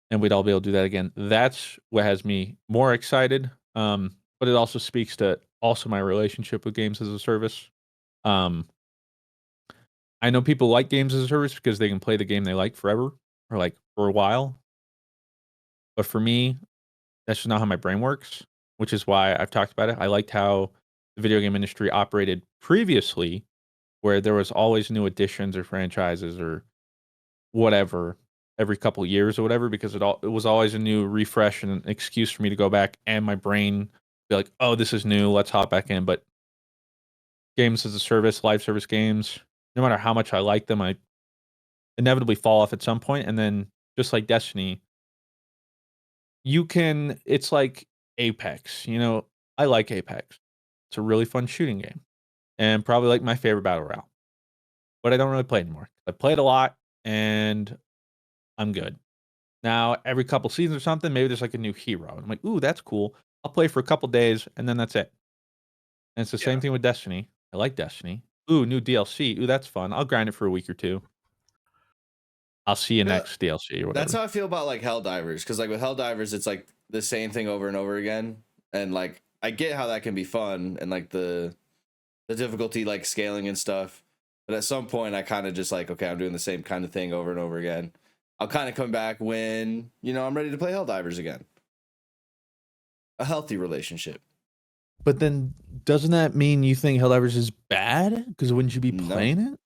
and we'd all be able to do that again. That's what has me more excited. But it also speaks to also my relationship with games as a service. Um I know people like games as a service because they can play the game they like forever or like for a while. But for me, that's just not how my brain works, which is why I've talked about it. I liked how the video game industry operated previously, where there was always new additions or franchises or whatever every couple years or whatever, because it was always a new refresh and an excuse for me to go back and my brain be like, oh, this is new, let's hop back in. But games as a service, live service games, no matter how much I like them, I inevitably fall off at some point. And then just like Destiny, it's like Apex, I like Apex. It's a really fun shooting game and probably like my favorite battle royale. But I don't really play anymore. I played a lot and I'm good. Now, every couple seasons or something, maybe there's like a new hero. And I'm like, ooh, that's cool. I'll play for a couple days and then that's it. And it's the Yeah. same thing with Destiny. I like Destiny. Ooh, new DLC. Ooh, that's fun. I'll grind it for a week or two. I'll see you Yeah, next DLC or that's whatever. how I feel about like Helldivers, because like with Helldivers, it's like the same thing over and over again, and like I get how that can be fun and like the difficulty like scaling and stuff, but at some point I kind of just like, okay, I'm doing the same kind of thing over and over again. I'll kind of come back when, I'm ready to play Helldivers again. A healthy relationship. But then doesn't that mean you think Helldivers is bad? Because wouldn't you be playing it?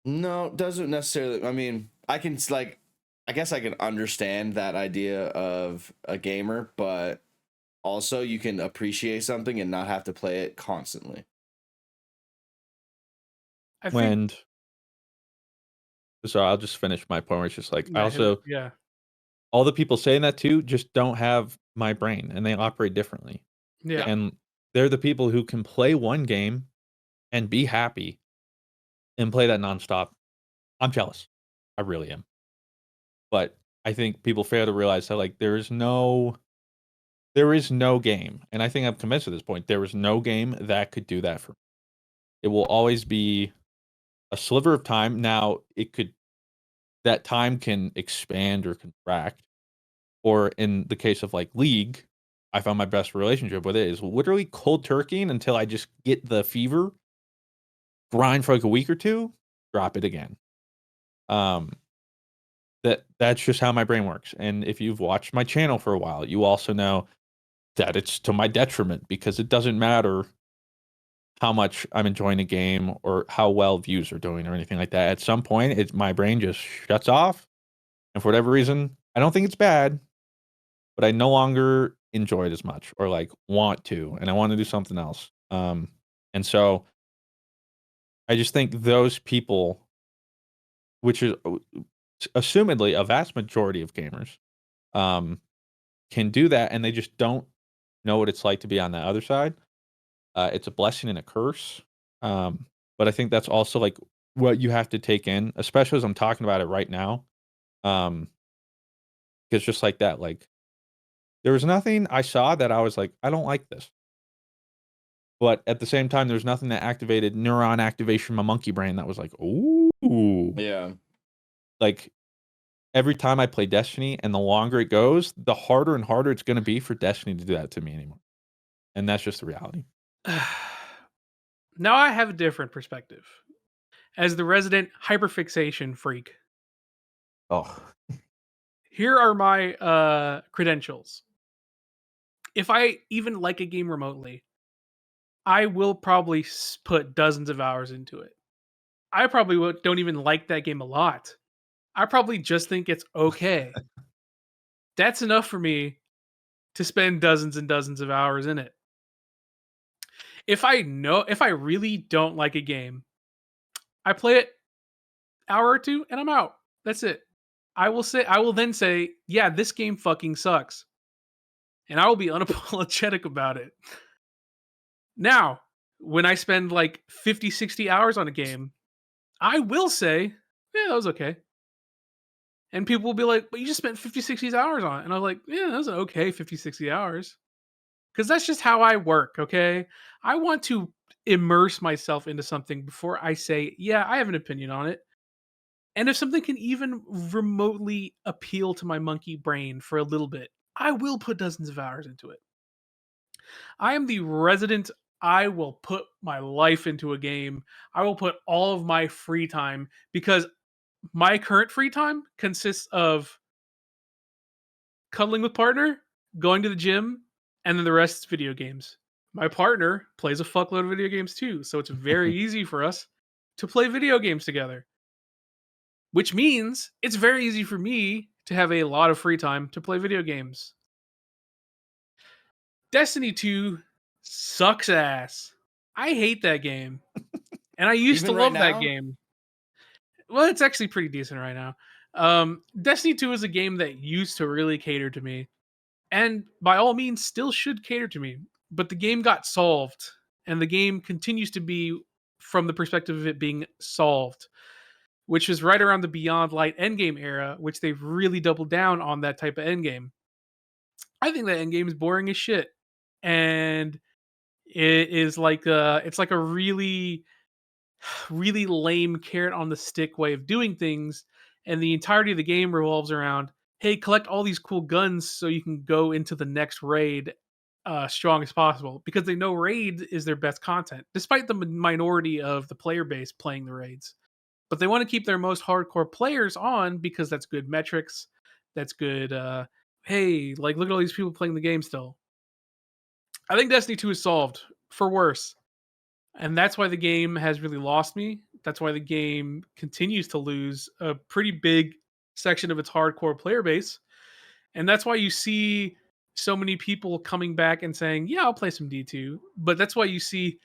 No, doesn't necessarily. I mean, I guess I can understand that idea of a gamer, but also you can appreciate something and not have to play it constantly. I think. So I'll just finish my point where it's just like, I Yeah, also, yeah. all the people saying that too just don't have my brain and they operate differently. Yeah. And they're the people who can play one game and be happy and play that nonstop. I'm jealous. I really am. But I think people fail to realize that like there is no game, and I think I'm convinced at this point, there is no game that could do that for me. It will always be a sliver of time. Now that time can expand or contract. Or in the case of like League, I found my best relationship with it is literally cold turkeying until I just get the fever, grind for like a week or two, drop it again. That's just how my brain works. And if you've watched my channel for a while, you also know that it's to my detriment because it doesn't matter how much I'm enjoying a game or how well views are doing or anything like that. At some point, my brain just shuts off, and for whatever reason, I don't think it's bad, but I no longer enjoy it as much or like want to, and I want to do something else. And so I just think those people, which is assumedly a vast majority of gamers, can do that, and they just don't know what it's like to be on the other side. It's a blessing and a curse. But I think that's also like what you have to take in, especially as I'm talking about it right now. Because just like that, like there was nothing I saw that I was like, I don't like this. But at the same time, there's nothing that activated neuron activation in my monkey brain that was like, ooh. Yeah. Like every time I play Destiny and the longer it goes, the harder and harder it's going to be for Destiny to do that to me anymore. And that's just the reality. Now I have a different perspective. As the resident hyperfixation freak, Oh, here are my credentials. If I even like a game remotely, I will probably put dozens of hours into it. I probably don't even like that game a lot. I probably just think it's okay. That's enough for me to spend dozens and dozens of hours in it. If I really don't like a game, I play it hour or two and I'm out. That's it. I will then say, yeah, this game fucking sucks. And I will be unapologetic about it. Now, when I spend like 50, 60 hours on a game, I will say, yeah, that was okay. And people will be like, but you just spent 50, 60 hours on it. And I'm like, yeah, that was an okay 50, 60 hours. Because that's just how I work, okay? I want to immerse myself into something before I say, yeah, I have an opinion on it. And if something can even remotely appeal to my monkey brain for a little bit, I will put dozens of hours into it. I am the resident. I will put my life into a game. I will put all of my free time because my current free time consists of cuddling with partner, going to the gym, and then the rest is video games. My partner plays a fuckload of video games too, so it's very easy for us to play video games together. Which means it's very easy for me to have a lot of free time to play video games. Destiny 2 sucks ass. I hate that game. And I used Even to right love that now? game. Well, it's actually pretty decent right now. Destiny 2 is a game that used to really cater to me. And by all means, still should cater to me. But the game got solved. And the game continues to be from the perspective of it being solved, which is right around the Beyond Light endgame era, which they've really doubled down on that type of endgame. I think that endgame is boring as shit. And it is like it's like a really really lame carrot on the stick way of doing things, and the entirety of the game revolves around, hey, collect all these cool guns so you can go into the next raid strong as possible, because they know raid is their best content despite the minority of the player base playing the raids. but they want to keep their most hardcore players on because that's good metrics. That's good. Hey, like look at all these people playing the game still. I think Destiny 2 is solved for worse. And that's why the game has really lost me. That's why the game continues to lose a pretty big section of its hardcore player base. And that's why you see so many people coming back and saying, yeah, I'll play some D2. But that's why you see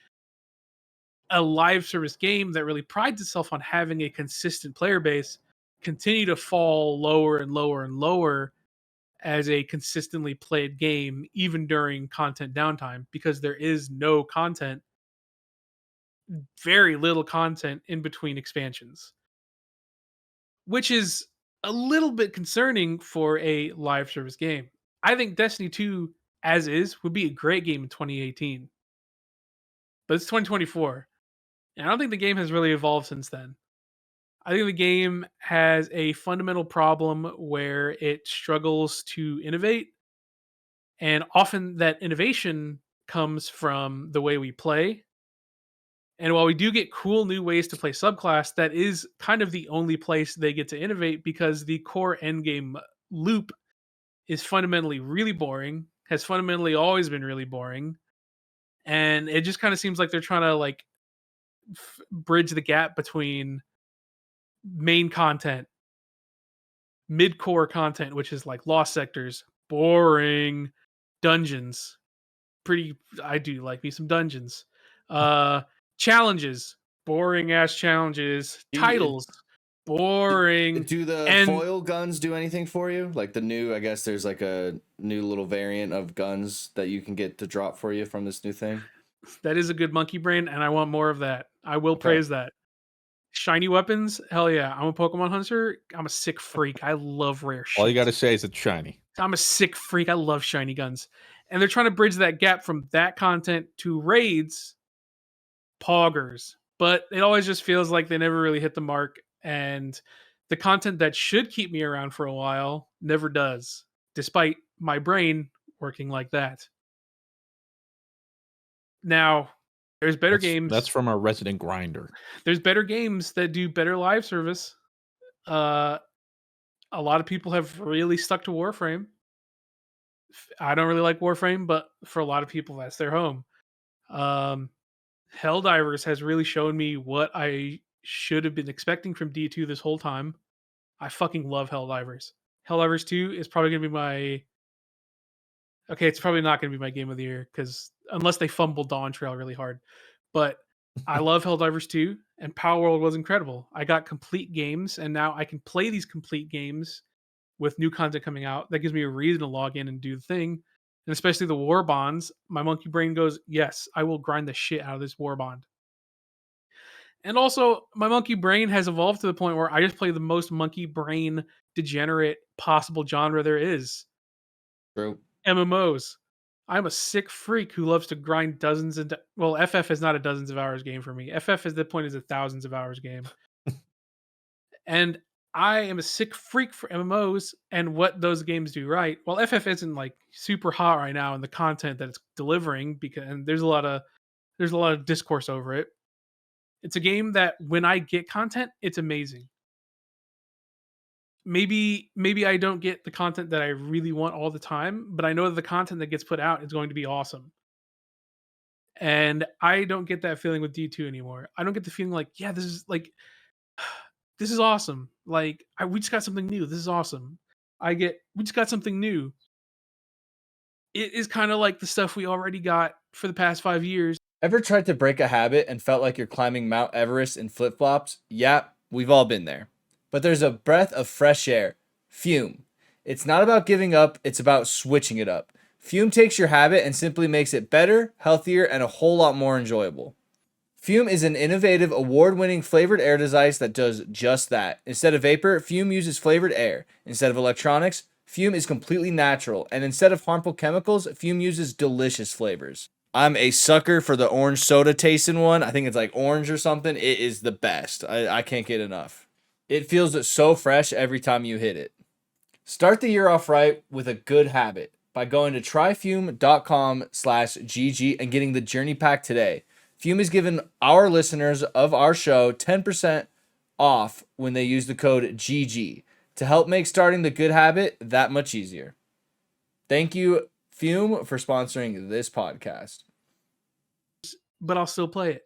a live service game that really prides itself on having a consistent player base continue to fall lower and lower and lower as a consistently played game, even during content downtime, because there is no content, very little content in between expansions, which is a little bit concerning for a live service game. I think Destiny 2, as is, would be a great game in 2018, but it's 2024. And I don't think the game has really evolved since then. I think the game has a fundamental problem where it struggles to innovate. And often that innovation comes from the way we play. And while we do get cool new ways to play subclass, that is kind of the only place they get to innovate, because the core endgame loop is fundamentally really boring, has fundamentally always been really boring. And it just kind of seems like they're trying to like bridge the gap between main content, mid-core content, which is like lost sectors, boring, dungeons. I do like me some dungeons. Challenges, boring ass challenges. Titles, boring. Do the foil guns do anything for you? Like the new, I guess there's like a new little variant of guns that you can get to drop for you from this new thing. That is a good monkey brain, and I want more of that. I will praise that. Shiny weapons, hell yeah. I'm a Pokemon hunter. I'm a sick freak. I love rare shit. All you got to say is it's shiny. I'm a sick freak. I love shiny guns. And they're trying to bridge that gap from that content to raids, poggers. But it always just feels like they never really hit the mark. And the content that should keep me around for a while never does, despite my brain working like that. Now, there's better games. That's from our resident grinder. There's better games that do better live service. A lot of people have really stuck to Warframe. I don't really like Warframe, but for a lot of people, that's their home. Helldivers has really shown me what I should have been expecting from D2 this whole time. I fucking love Helldivers. Helldivers 2 is probably going to be my... Okay, it's probably not going to be my game of the year, because unless they fumble Dawn Trail really hard. But I love Helldivers 2, and Power World was incredible. I got complete games, and now I can play these complete games with new content coming out. That gives me a reason to log in and do the thing. And especially the war bonds, my monkey brain goes, yes, I will grind the shit out of this war bond. And also, my monkey brain has evolved to the point where I just play the most monkey brain degenerate possible genre there is. True. MMOs. I'm a sick freak who loves to grind dozens and well, FF is not a dozens of hours game for me. FF at the point is a thousands of hours game. And I am a sick freak for MMOs and what those games do right. Well, FF isn't like super hot right now in the content that it's delivering, because and there's a lot of discourse over it. It's a game that when I get content, it's amazing. Maybe I don't get the content that I really want all the time, but I know that the content that gets put out is going to be awesome. And I don't get that feeling with D2 anymore. I don't get the feeling like, yeah, this is like, this is awesome. Like, we just got something new. This is awesome. We just got something new. It is kind of like the stuff we already got for the past 5 years. Ever tried to break a habit and felt like you're climbing Mount Everest in flip-flops? Yeah, we've all been there. But there's a breath of fresh air. Fume. It's not about giving up, it's about switching it up. Fume takes your habit and simply makes it better, healthier, and a whole lot more enjoyable. Fume is an innovative, award-winning flavored air device that does just that. Instead of vapor, Fume uses flavored air. Instead of electronics, Fume is completely natural. And instead of harmful chemicals, Fume uses delicious flavors. I'm a sucker for the orange soda tasting one. I think it's like orange or something. It is the best. I can't get enough. It feels so fresh every time you hit it. Start the year off right with a good habit by going to tryfume.com/GG and getting the journey pack today. Fume has given our listeners of our show 10% off when they use the code GG to help make starting the good habit that much easier. Thank you, Fume, for sponsoring this podcast. But I'll still play it.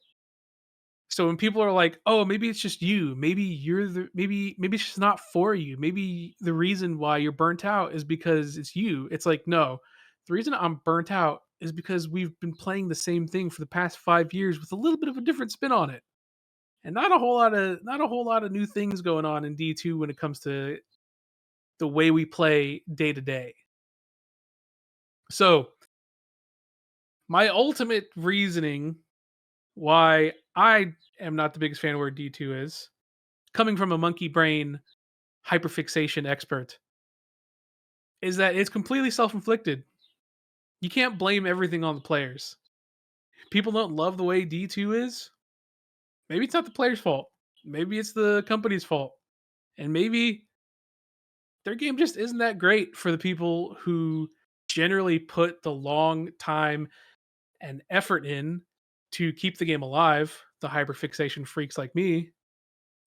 So when people are like, "Oh, maybe it's just you. Maybe it's just not for you. Maybe the reason why you're burnt out is because it's you." It's like, no. The reason I'm burnt out is because we've been playing the same thing for the past 5 years with a little bit of a different spin on it. And not a whole lot of new things going on in D2 when it comes to the way we play day to day. So, my ultimate reasoning why I am not the biggest fan of where D2 is, coming from a monkey brain hyperfixation expert, is that it's completely self-inflicted. You can't blame everything on the players. People don't love the way D2 is. Maybe it's not the players' fault. Maybe it's the company's fault. And maybe their game just isn't that great for the people who generally put the long time and effort in to keep the game alive, the hyperfixation freaks like me.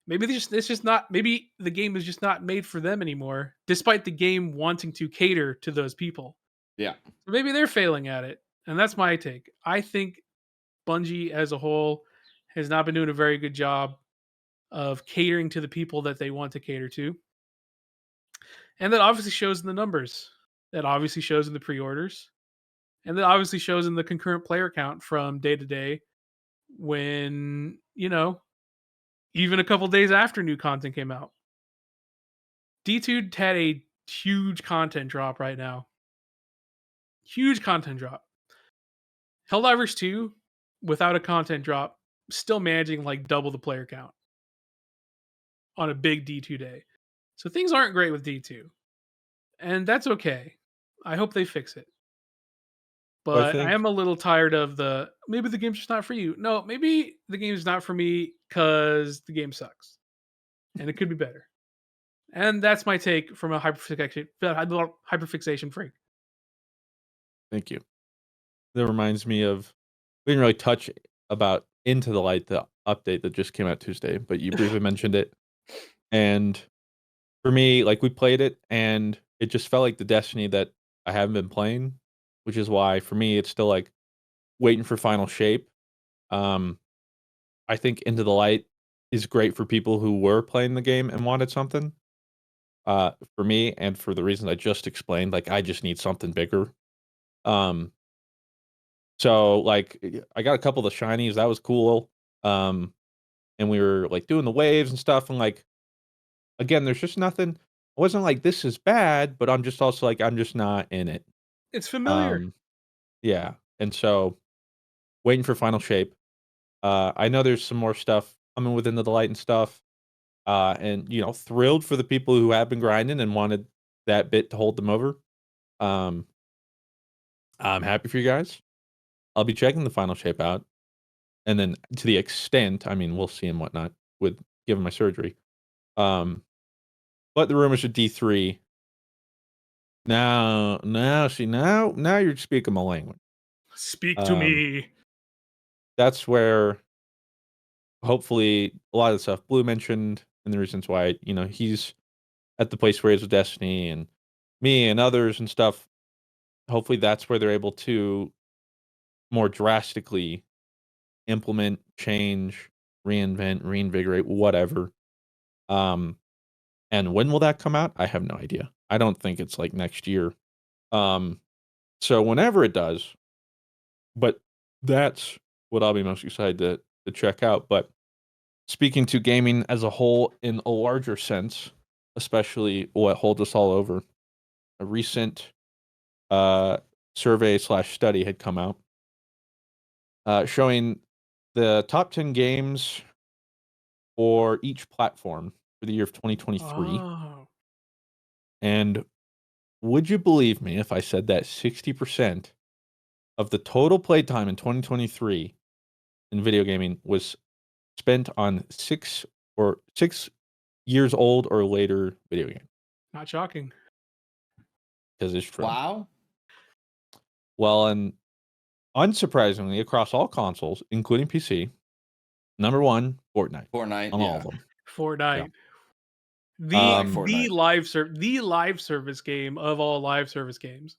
Maybe it's just not, maybe the game is just not made for them anymore, despite the game wanting to cater to those people. Yeah. So maybe they're failing at it. And that's my take. I think Bungie as a whole has not been doing a very good job of catering to the people that they want to cater to. And that obviously shows in the numbers. That obviously shows in the pre-orders. And that obviously shows in the concurrent player count from day to day when, even a couple days after new content came out. D2 had a huge content drop right now. Huge content drop. Helldivers 2, without a content drop, still managing like double the player count on a big D2 day. So things aren't great with D2. And that's okay. I hope they fix it. But I am a little tired of maybe the game's just not for you. No, maybe the game's not for me because the game sucks. And it could be better. And that's my take from a hyperfixation freak. Thank you. That reminds me of, we didn't really touch about Into the Light, the update that just came out Tuesday, but you briefly mentioned it. And for me, like, we played it and it just felt like the Destiny that I haven't been playing, which is why for me it's still like waiting for final shape. I think Into the Light is great for people who were playing the game and wanted something. For me, and for the reasons I just explained, like, I just need something bigger. So like, I got a couple of the shinies, that was cool. And we were like doing the waves and stuff, and like, again, there's just nothing. I wasn't like, this is bad, but I'm just also like, I'm just not in it. It's familiar. Yeah. And so waiting for final shape. I know there's some more stuff coming within the light and stuff. And thrilled for the people who have been grinding and wanted that bit to hold them over. I'm happy for you guys. I'll be checking the final shape out. And then to the extent, I mean, we'll see and whatnot with given my surgery. But the rumors of D3. Now you're speaking my language. Speak to me. That's where hopefully a lot of the stuff Blue mentioned and the reasons why, he's at the place where he is with Destiny and me and others and stuff. Hopefully that's where they're able to more drastically implement, change, reinvent, reinvigorate, whatever. And when will that come out? I have no idea. I don't think it's like next year. So whenever it does, but that's what I'll be most excited to check out. But speaking to gaming as a whole in a larger sense, especially what holds us all over, a recent survey/study had come out showing the top 10 games for each platform for the year of 2023. Oh. And would you believe me if I said that 60% of the total playtime in 2023 in video gaming was spent on 6 years old or later video game? Not shocking. Because it's true. Wow. Well, and unsurprisingly, across all consoles, including PC, number one, Fortnite. Fortnite. On Yeah. all of them. Fortnite. Um, The live service game of all live service games.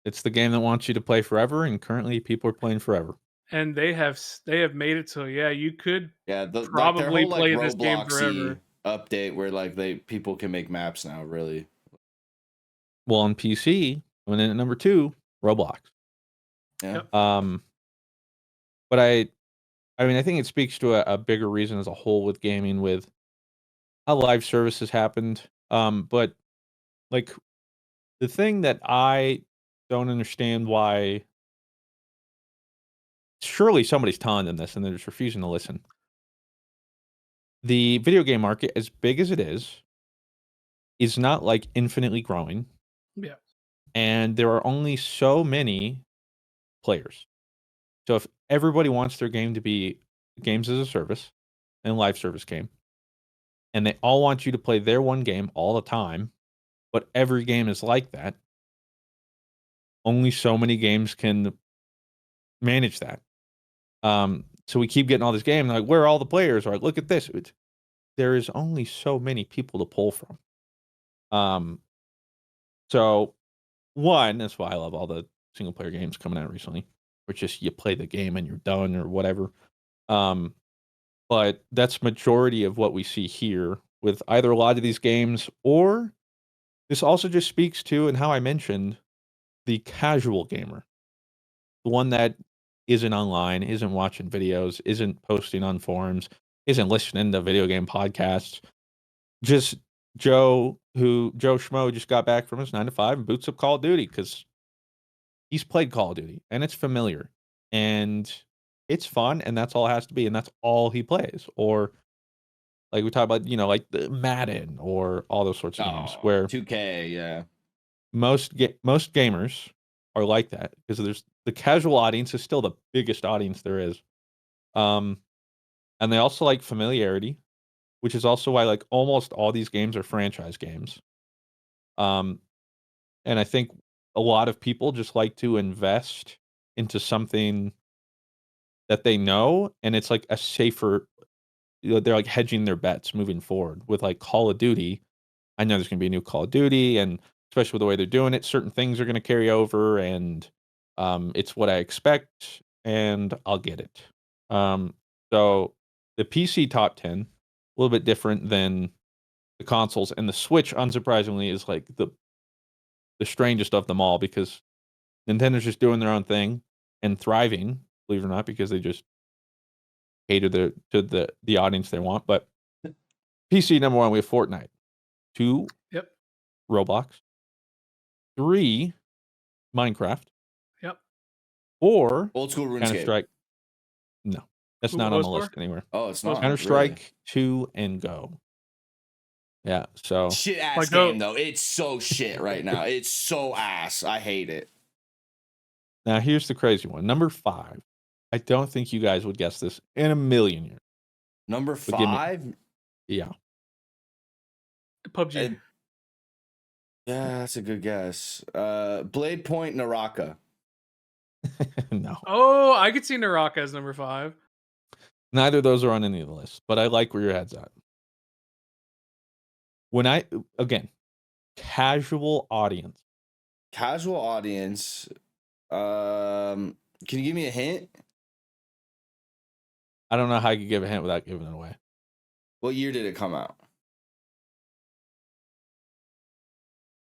It's the game that wants you to play forever, and currently people are playing forever. And they have made it so you could Yeah, like their probably whole like play this game Robloxy forever. update where like people can make maps now. Really, Well, on PC, and then at number 2, Roblox. yeah. Yep. But I mean, I think it speaks to a bigger reason as a whole with gaming, with how live services happened. But like the thing that I don't understand why, surely somebody's telling them this and they're just refusing to listen. The video game market, as big as it is not like infinitely growing, Yeah. and there are only so many players. So if everybody wants their game to be games as a service and live service game, and they all want you to play their one game all the time, but every game is like that, only so many games can manage that. So we keep getting all this game, like, where are all the players? Or like, look at this. There is only so many people to pull from. So one, that's why I love all the single player games coming out recently, where it's just you play the game and you're done or whatever. But that's majority of what we see here with either a lot of these games, or this also just speaks to, and how I mentioned, the casual gamer, the one that isn't online, isn't watching videos, isn't posting on forums, isn't listening to video game podcasts. Just Joe Schmo just got back from his 9 to 5 and boots up Call of Duty because he's played Call of Duty and it's familiar and it's fun, and that's all it has to be, and that's all he plays. Or like we talk about, like the Madden or all those sorts of games where 2K, yeah. most gamers are like that, because there's the casual audience is still the biggest audience there is. And they also like familiarity, which is also why like almost all these games are franchise games. And I think a lot of people just like to invest into something that they know, and it's like a safer, they're like hedging their bets moving forward. With like Call of Duty, I know there's going to be a new Call of Duty, and especially with the way they're doing it, certain things are going to carry over, and it's what I expect, and I'll get it. So the PC top 10, a little bit different than the consoles, and the Switch, unsurprisingly, is like the strangest of them all, because Nintendo's just doing their own thing and thriving, believe it or not, because they just cater to the audience they want. But PC number 1, we have Fortnite. 2, Yep. Roblox. 3, Minecraft. Yep. 4, Old school RuneScape. Counter-Strike. No, that's Who not on was the for? list anywhere. Oh, it's What was not. Counter-Strike Really? 2 and Go. Yeah, so Shit ass Like, game though. It's so shit right now. It's so ass. I hate it. now here's the crazy one. Number 5. I don't think you guys would guess this in a million years. Number But give me- 5. Yeah. PUBG. Yeah, that's a good guess. Blade Point Naraka. No. Oh, I could see Naraka as number 5. Neither of those are on any of the lists, but I like where your head's at. Again, casual audience. Casual audience. Can you give me a hint? I don't know how you could give a hint without giving it away. What year did it come out?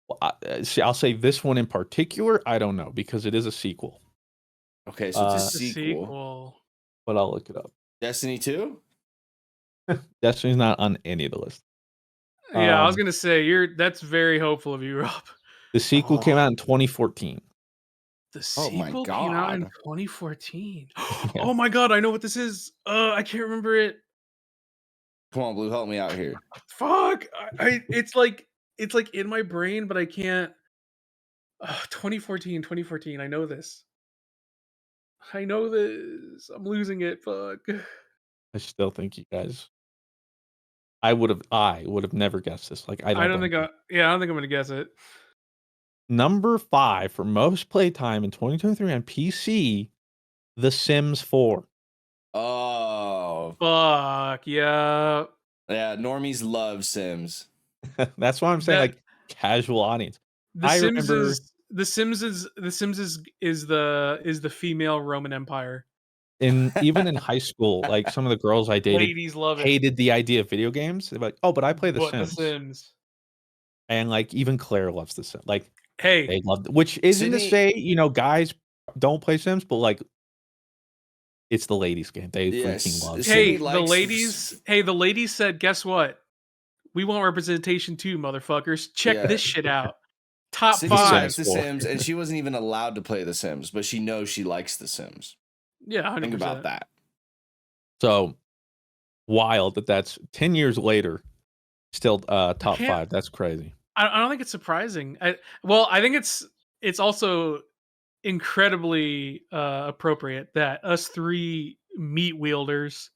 Well, I'll say this one in particular, I don't know, because it is a sequel. Okay, so it's a The sequel. But I'll look it up. Destiny 2? Destiny's not on any of the list. Yeah, I was gonna say that's very hopeful of you, Rob. The sequel came out in 2014. The Oh my sequel came out in God. 2014. Yeah. Oh my god, I know what this is. I can't remember it. Come on, Blue, help me out here. Fuck. It's like in my brain, but I can't. 2014. I know this. I'm losing it. Fuck. I still think you guys. I would have never guessed this. Like I don't think. I don't think I'm gonna guess it. Number 5 for most playtime in 2023 on PC, The Sims 4. Oh, Fuck yeah. Yeah, normies love Sims. That's why I'm saying That- like casual audience. The I Sims remember is the Sims is the female Roman Empire. even in high school, like some of the girls I dated Ladies love it. hated the idea of video games. They're like, "Oh, but I play The But the Sims." Sims. And like even Claire loves The Sims. Like Hey, they love, which isn't to Sydney- say guys don't play Sims, but like it's the ladies' game. They Yes, freaking love. it's- it. hey, Sydney the ladies said, guess what? We want representation too, motherfuckers. Check Yeah. this shit out. Top Sydney Sims likes 5. The 4. Sims, and she wasn't even allowed to play The Sims, but she knows she likes The Sims. Yeah, 100%. Think about that. So wild that's 10 years later, still top can't- 5. That's crazy. I don't think it's surprising. I think it's also incredibly appropriate that us three meat wielders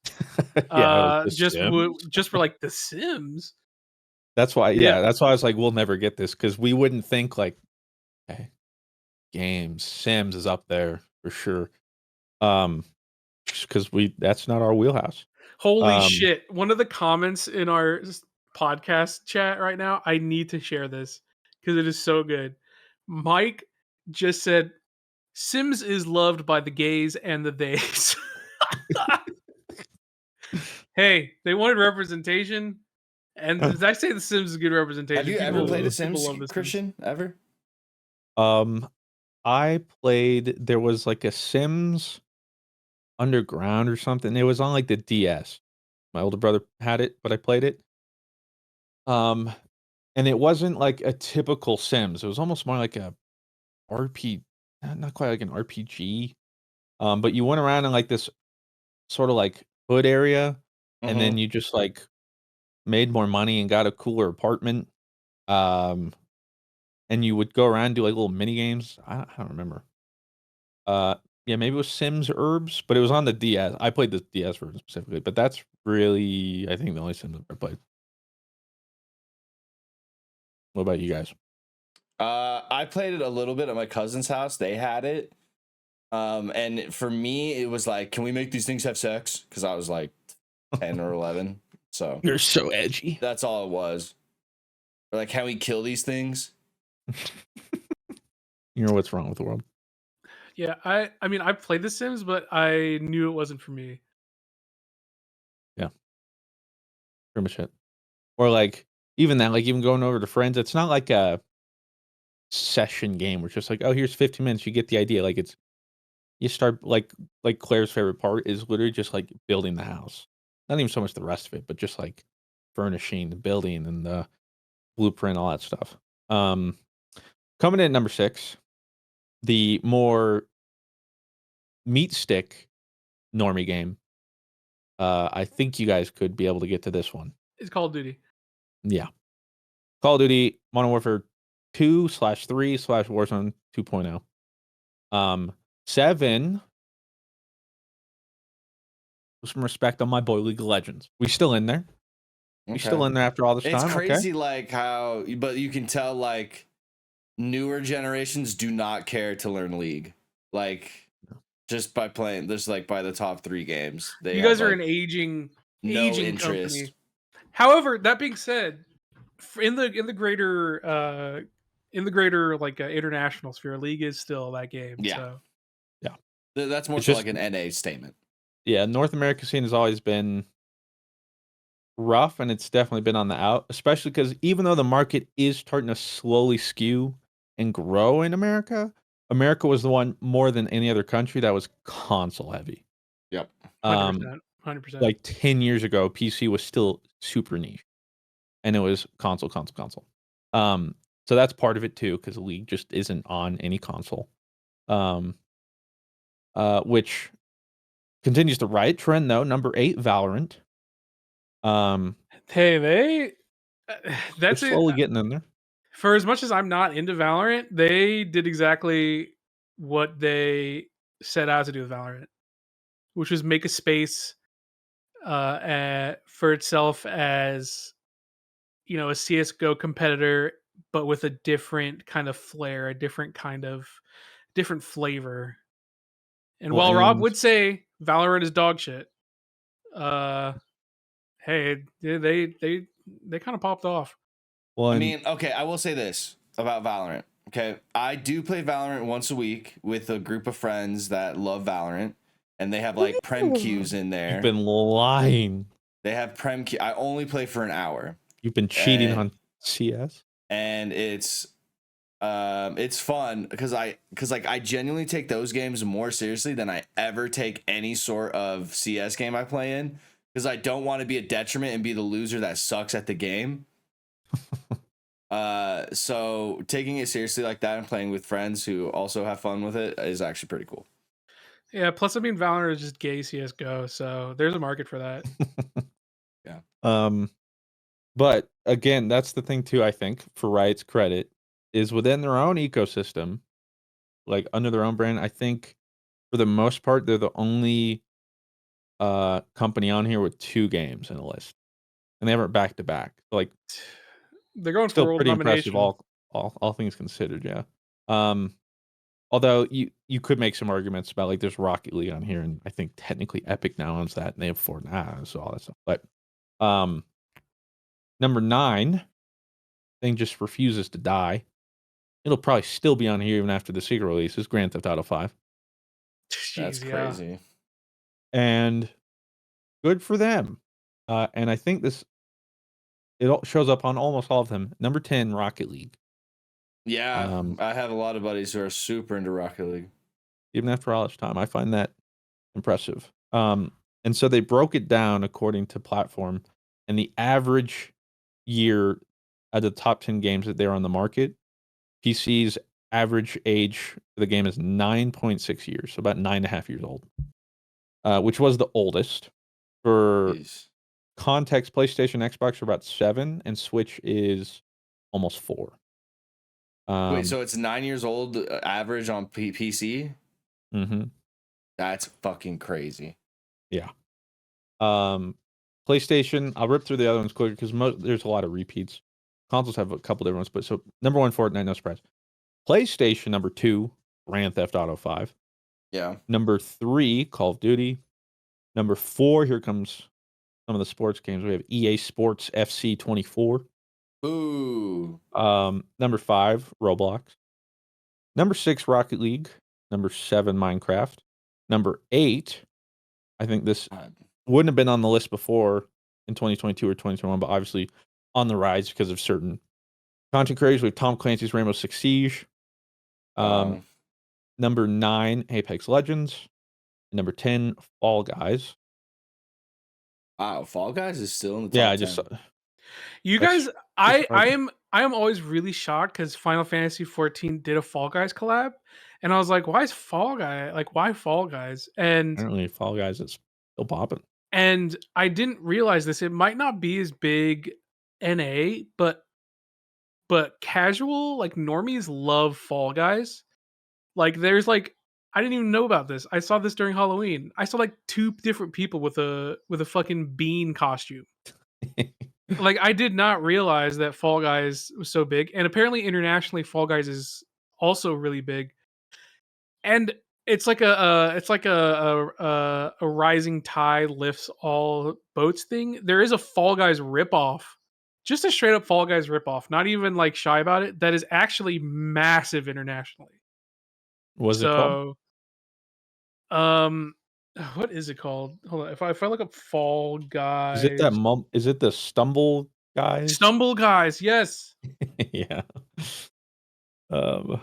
Yeah, The just Sims. just for like The Sims. That's why. Yeah. Yeah, that's why I was like, we'll never get this because we wouldn't think like, hey, games, Sims is up there for sure. Because that's not our wheelhouse. Holy shit. One of the comments in our podcast chat right now, I need to share this because it is so good. Mike just said, Sims is loved by the gays and the theys. Hey, they wanted representation. And did I say The Sims is a good representation? Have you ever People- played The people Sims, love The Sims. Christian? Ever? I played. There was like a Sims Underground or something. It was on like the DS. My older brother had it, but I played it. And it wasn't like a typical Sims. It was almost more like a RP, not quite like an RPG. But you went around in like this sort of like hood area, and then you just like made more money and got a cooler apartment. And you would go around and do like little mini games. I don't remember. Yeah, maybe it was Sims Herbs, but it was on the DS. I played the DS version specifically, but that's really, I think, the only Sims I've ever played. What about you guys? I played it a little bit at my cousin's house. They had it. And for me, it was like, can we make these things have sex? Because I was like 10 or 11. So You're so edgy. that's all it was. Or like, can we kill these things? You know what's wrong with the world. Yeah, I mean, I've played The Sims, but I knew it wasn't for me. Pretty much it. Or like even that, like even going over to friends, it's not like a session game where it's just like, oh, here's 15 minutes, you get the idea. Like it's you start like Claire's favorite part is literally just like building the house. Not even so much the rest of it, but just like furnishing the building and the blueprint, all that stuff. Coming in at number 6, the more meat stick normie game. I think you guys could be able to get to this one. It's Call of Duty. Yeah. Call of Duty Modern Warfare 2/3/Warzone 2.0. 7. Put some respect on my boy League of Legends. We still in there. We still in there after all this It's time. crazy, Okay. like how, but you can tell like newer generations do not care to learn League. Like just by playing, just like by the top 3 games, they You guys have, are like, an aging no aging interest. company. However, that being said, in the greater like international sphere, League is still that game. Yeah. So That's more It's so just- like an NA statement. Yeah, North America scene has always been rough, and it's definitely been on the out, especially because even though the market is starting to slowly skew and grow in America, America was the one more than any other country that was console heavy. Yep. 100%, 100%. Like 10 years ago, PC was still super niche, and it was console. So that's part of it too, because League just isn't on any console. Which continues the right trend though. Number 8, Valorant. Hey, they They're that's it. slowly getting in there. For as much as I'm not into Valorant, they did exactly what they set out to do with Valorant, which was make a space for itself as a CS:GO competitor, but with a different kind of flair, a different flavor. And Well, while Rob and- would say Valorant is dog shit, hey, they kind of popped off. Well, I and mean, okay, I will say this about Valorant. Okay, I do play Valorant once a week with a group of friends that love Valorant, and they have like prem queues in you've there. been lying. They have prem queue. I only play for an hour, You've been cheating and, on CS. and it's fun because I genuinely take those games more seriously than I ever take any sort of CS game I play in, because I don't want to be a detriment and be the loser that sucks at the game. So taking it seriously like that and playing with friends who also have fun with it is actually pretty cool. Yeah. Plus, I mean, Valorant is just gay CS:GO, so there's a market for that. Yeah. But again, that's the thing too, I think, for Riot's credit, is within their own ecosystem, like under their own brand, I think for the most part, they're the only company on here with 2 games in the list. And they have it back to back. Like They're going still for world pretty impressive domination. all things considered, yeah. Although you could make some arguments about like there's Rocket League on here, and I think technically Epic now owns that and they have Fortnite, so all that stuff. But number 9 thing just refuses to die. It'll probably still be on here even after the secret release, is Grand Theft Auto 5. That's Jeez, yeah. crazy. And good for them. And I think it all shows up on almost all of them. Number 10, Rocket League. Yeah, I have a lot of buddies who are super into Rocket League. Even after all this time, I find that impressive. And so they broke it down according to platform, and the average year at the top 10 games that they're on the market, PC's average age for the game is 9.6 years, so about 9.5 years old, which was the oldest. For Jeez. context, PlayStation, Xbox are about 7, and Switch is almost 4. Wait, so it's 9 years old average on PC? Mm-hmm. That's fucking crazy. Yeah. PlayStation, I'll rip through the other ones quicker because there's a lot of repeats. Consoles have a couple different ones, but so number 1, Fortnite, no surprise. PlayStation, number 2, Grand Theft Auto 5. Yeah. Number 3, Call of Duty. Number 4, here comes some of the sports games. We have EA Sports FC 24. Ooh. Number 5, Roblox. Number 6, Rocket League. Number 7, Minecraft. Number 8, I think this wouldn't have been on the list before in 2022 or 2021, but obviously on the rise because of certain content creators. We have Tom Clancy's Rainbow Six Siege. Number 9, Apex Legends. Number 10, Fall Guys. Wow, Fall Guys is still in the top Yeah, 10. You That's guys, I surprising. am always really shocked because Final Fantasy 14 did a Fall Guys collab, and I was like, why is Fall Guy like why Fall Guys? Apparently, Fall Guys is still popping. And I didn't realize this. It might not be as big NA, but casual like normies love Fall Guys. Like there's like I didn't even know about this. I saw this during Halloween. I saw like 2 different people with a fucking bean costume. Like I did not realize that Fall Guys was so big, and apparently internationally, Fall Guys is also really big. And it's like a rising tide lifts all boats thing. There is a Fall Guys ripoff, just a straight up Fall Guys ripoff. Not even like shy about it. That is actually massive internationally. What's it called? So, um, what is it called? Hold on. If I look up Fall Is it that Guys, Is it the Stumble Guys? Stumble Guys, yes. Yeah. Um,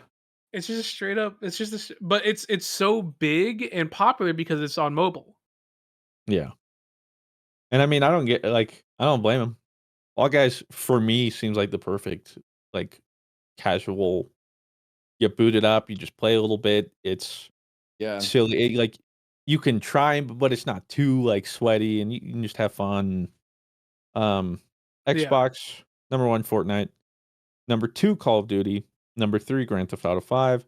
It's just straight up. It's just, but it's so big and popular because it's on mobile. yeah. And I mean, I don't blame him. Fall Guys for me seems like the perfect like casual. You boot it up, you just play a little bit. It's Yeah. silly. Like you can try, but it's not too like sweaty, and you can just have fun. Yeah. Xbox number 1, Fortnite. Number 2, Call of Duty. Number 3, Grand Theft Auto 5.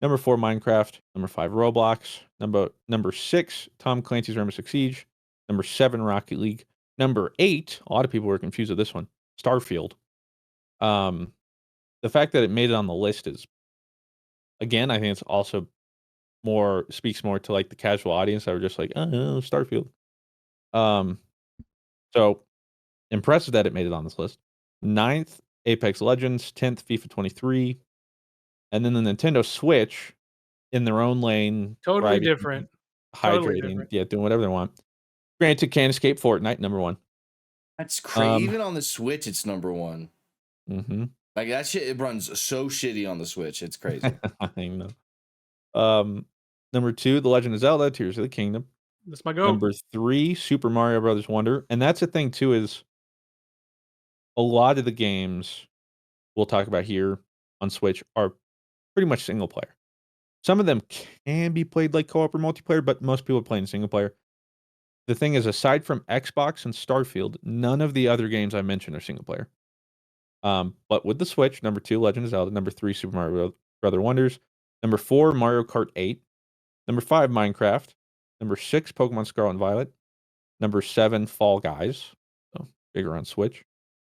Number 4, Minecraft. Number 5, Roblox. Number 6, Tom Clancy's Rainbow Six Siege. Number 7, Rocket League. Number 8, a lot of people were confused with this one, Starfield. The fact that it made it on the list is, again, I think it's also speaks more to like the casual audience that were just like, oh, Starfield. So impressive that it made it on this list. 9th, Apex Legends. 10th, FIFA 23. And then the Nintendo Switch in their own lane. Totally thriving, different. Totally hydrating, different. yeah, doing whatever they want. Granted, can't escape Fortnite, number 1. That's crazy. Even on the Switch, it's number 1. Mm-hmm. Like that shit, it runs so shitty on the Switch. It's crazy. I know. Number 2, The Legend of Zelda: Tears of the Kingdom. That's my go. Number 3, Super Mario Brothers Wonder. And that's the thing too, is a lot of the games we'll talk about here on Switch are pretty much single player. Some of them can be played like co-op or multiplayer, but most people play in single player. The thing is, aside from Xbox and Starfield, none of the other games I mentioned are single player. But with the Switch, number 2, Legend of Zelda. Number 3, Super Mario Brother Wonders. Number 4, Mario Kart 8. Number 5, Minecraft. Number 6, Pokemon Scarlet and Violet. Number 7, Fall Guys. So bigger on Switch.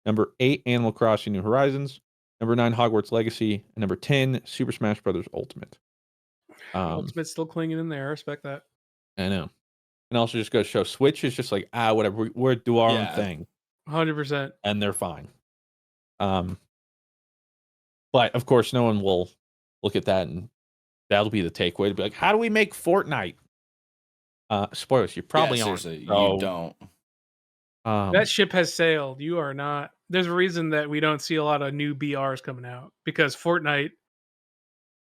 Number 8, Animal Crossing New Horizons. Number 9, Hogwarts Legacy. And number 10, Super Smash Bros. Ultimate. Ultimate's still clinging in there. I respect that. I know. And also just goes to show Switch is just like, whatever. We're do our own thing. 100%. And they're fine. But of course, no one will look at that, and that'll be the takeaway to be like, how do we make Fortnite? Spoilers, you probably aren't. Seriously, So, you don't. That ship has sailed. You are not. There's a reason that we don't see a lot of new BRs coming out, because Fortnite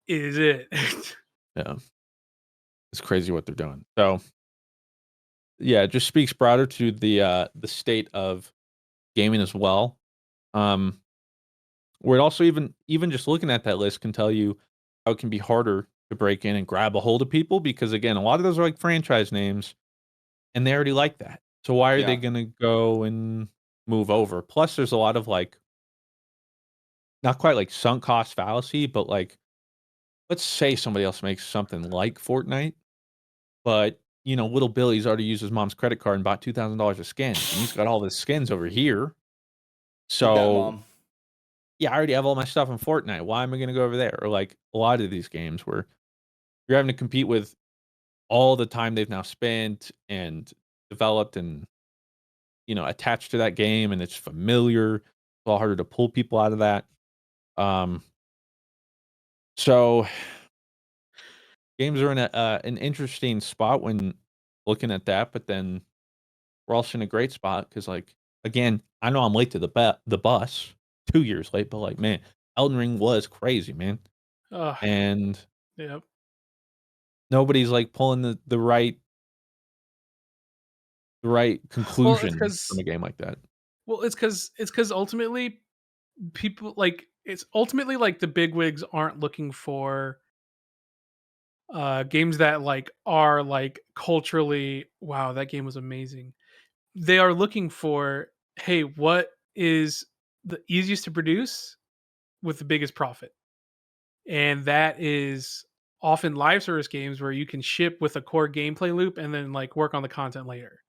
is it. Yeah. It's crazy what they're doing. So yeah, it just speaks broader to the state of gaming as well. Where it also even just looking at that list can tell you how it can be harder to break in and grab a hold of people, because again, a lot of those are like franchise names and they already like that. So why are they gonna go and move over? Plus there's a lot of like, not quite like sunk cost fallacy, but like, let's say somebody else makes something like Fortnite, but little Billy's already used his mom's credit card and bought $2,000 of skins, and he's got all the skins over here. Take that, So Mom. yeah, I already have all my stuff in Fortnite. Why am I gonna go over there? Or like a lot of these games where you're having to compete with all the time they've now spent and developed and attached to that game, and it's familiar. It's a lot harder to pull people out of that. So games are in an interesting spot when looking at that, but then we're also in a great spot because, like, again, I know I'm late to the bus, 2 years late, but like, man, Elden Ring was crazy, man, and Yep. nobody's like pulling the right conclusion from a game like that. Well, it's because ultimately people like it's ultimately like the bigwigs aren't looking for games that like are like culturally, wow, that game was amazing. They are looking for, hey, what is the easiest to produce with the biggest profit? And that is often live service games where you can ship with a core gameplay loop and then like work on the content later.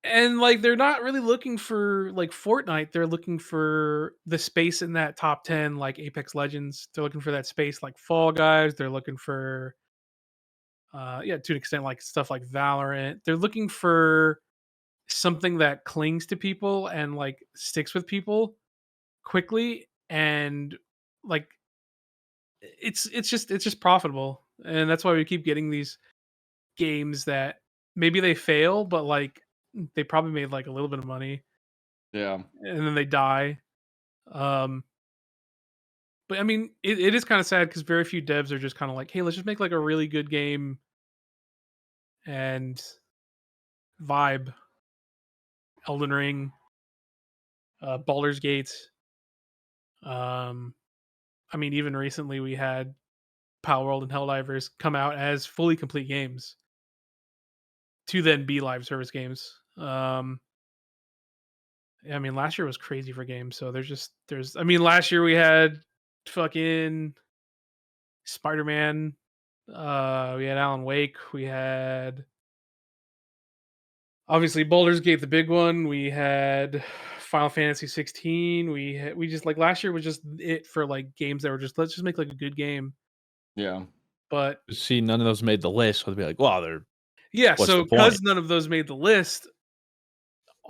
And like they're not really looking for like Fortnite, they're looking for the space in that top 10 like Apex Legends. They're looking for that space like Fall Guys, they're looking for to an extent like stuff like Valorant. They're looking for something that clings to people and like sticks with people quickly, and like it's just profitable. And that's why we keep getting these games that maybe they fail, but like they probably made like a little bit of money. Yeah. And then they die. Um, but I mean, it is kind of sad because very few devs are just kind of like, hey, let's just make like a really good game and vibe. Elden Ring, Baldur's Gate. I mean, even recently we had Power World and Helldivers come out as fully complete games to then be live service games. I mean, last year was crazy for games. So I mean, last year we had fucking Spider-Man. We had Alan Wake. We had obviously Baldur's Gate, the big one. We had Final Fantasy 16. We just like last year was just it for like games that were just, let's just make like a good game. Yeah. But See, none of those made the list, so they'd be like, well, they're yeah, what's so the point? because none of those made the list,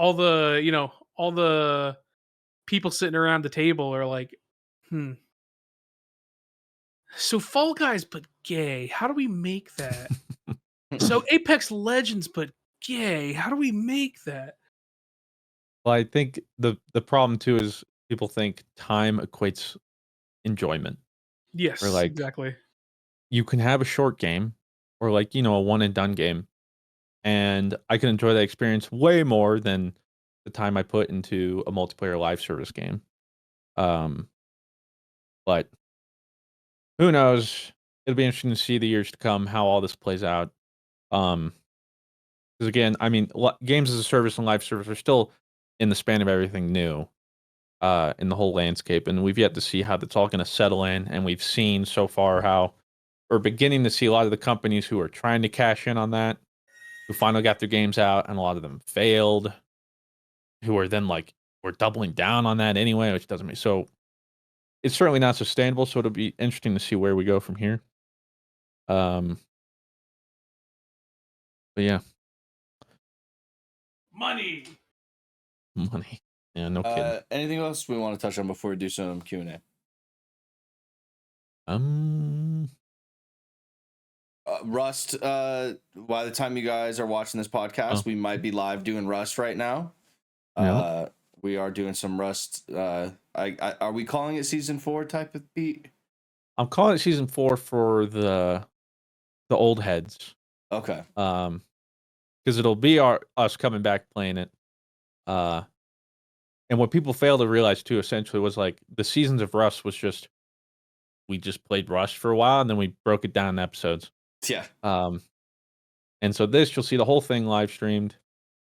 all the people sitting around the table are like, so Fall Guys but gay. How do we make that? So Apex Legends but gay. How do we make that? Well, I think the problem too is people think time equates enjoyment. Or Yes, like exactly. you can have a short game or like, a one and done game, and I can enjoy that experience way more than the time I put into a multiplayer live service game. Um, but who knows? It'll be interesting to see the years to come how all this plays out. Because again, I mean, games as a service and live service are still in the span of everything new, in the whole landscape, and we've yet to see how that's all going to settle in. And we've seen so far how we're beginning to see a lot of the companies who are trying to cash in on that, who finally got their games out, and a lot of them failed, who are then like, we're doubling down on that anyway, which doesn't make so. It's certainly not sustainable. So it'll be interesting to see where we go from here. But yeah, Money. money. Yeah, no kidding. Anything else we want to touch on before we do some Q&A? Rust. By the time you guys are watching this podcast, we might be live doing Rust right now. Yeah. We are doing some Rust. Are we calling it season 4 type of beat? I'm calling it season 4 for the old heads. Okay. Because it'll be us coming back playing it. And what people fail to realize too, essentially, was like the seasons of Rust was just we just played Rust for a while and then we broke it down in episodes. Yeah. And so this you'll see the whole thing live streamed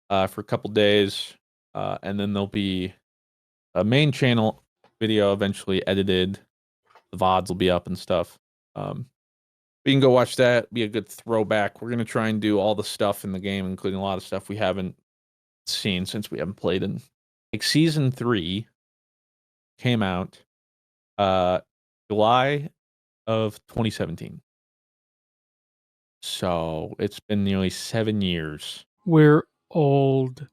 for a couple days, and then there'll be a main channel video eventually edited. The VODs will be up and stuff. We can go watch that. Be a good throwback. We're gonna try and do all the stuff in the game, including a lot of stuff we haven't seen since we haven't played in. Like season 3 came out July of 2017. So it's been nearly 7 years. We're old.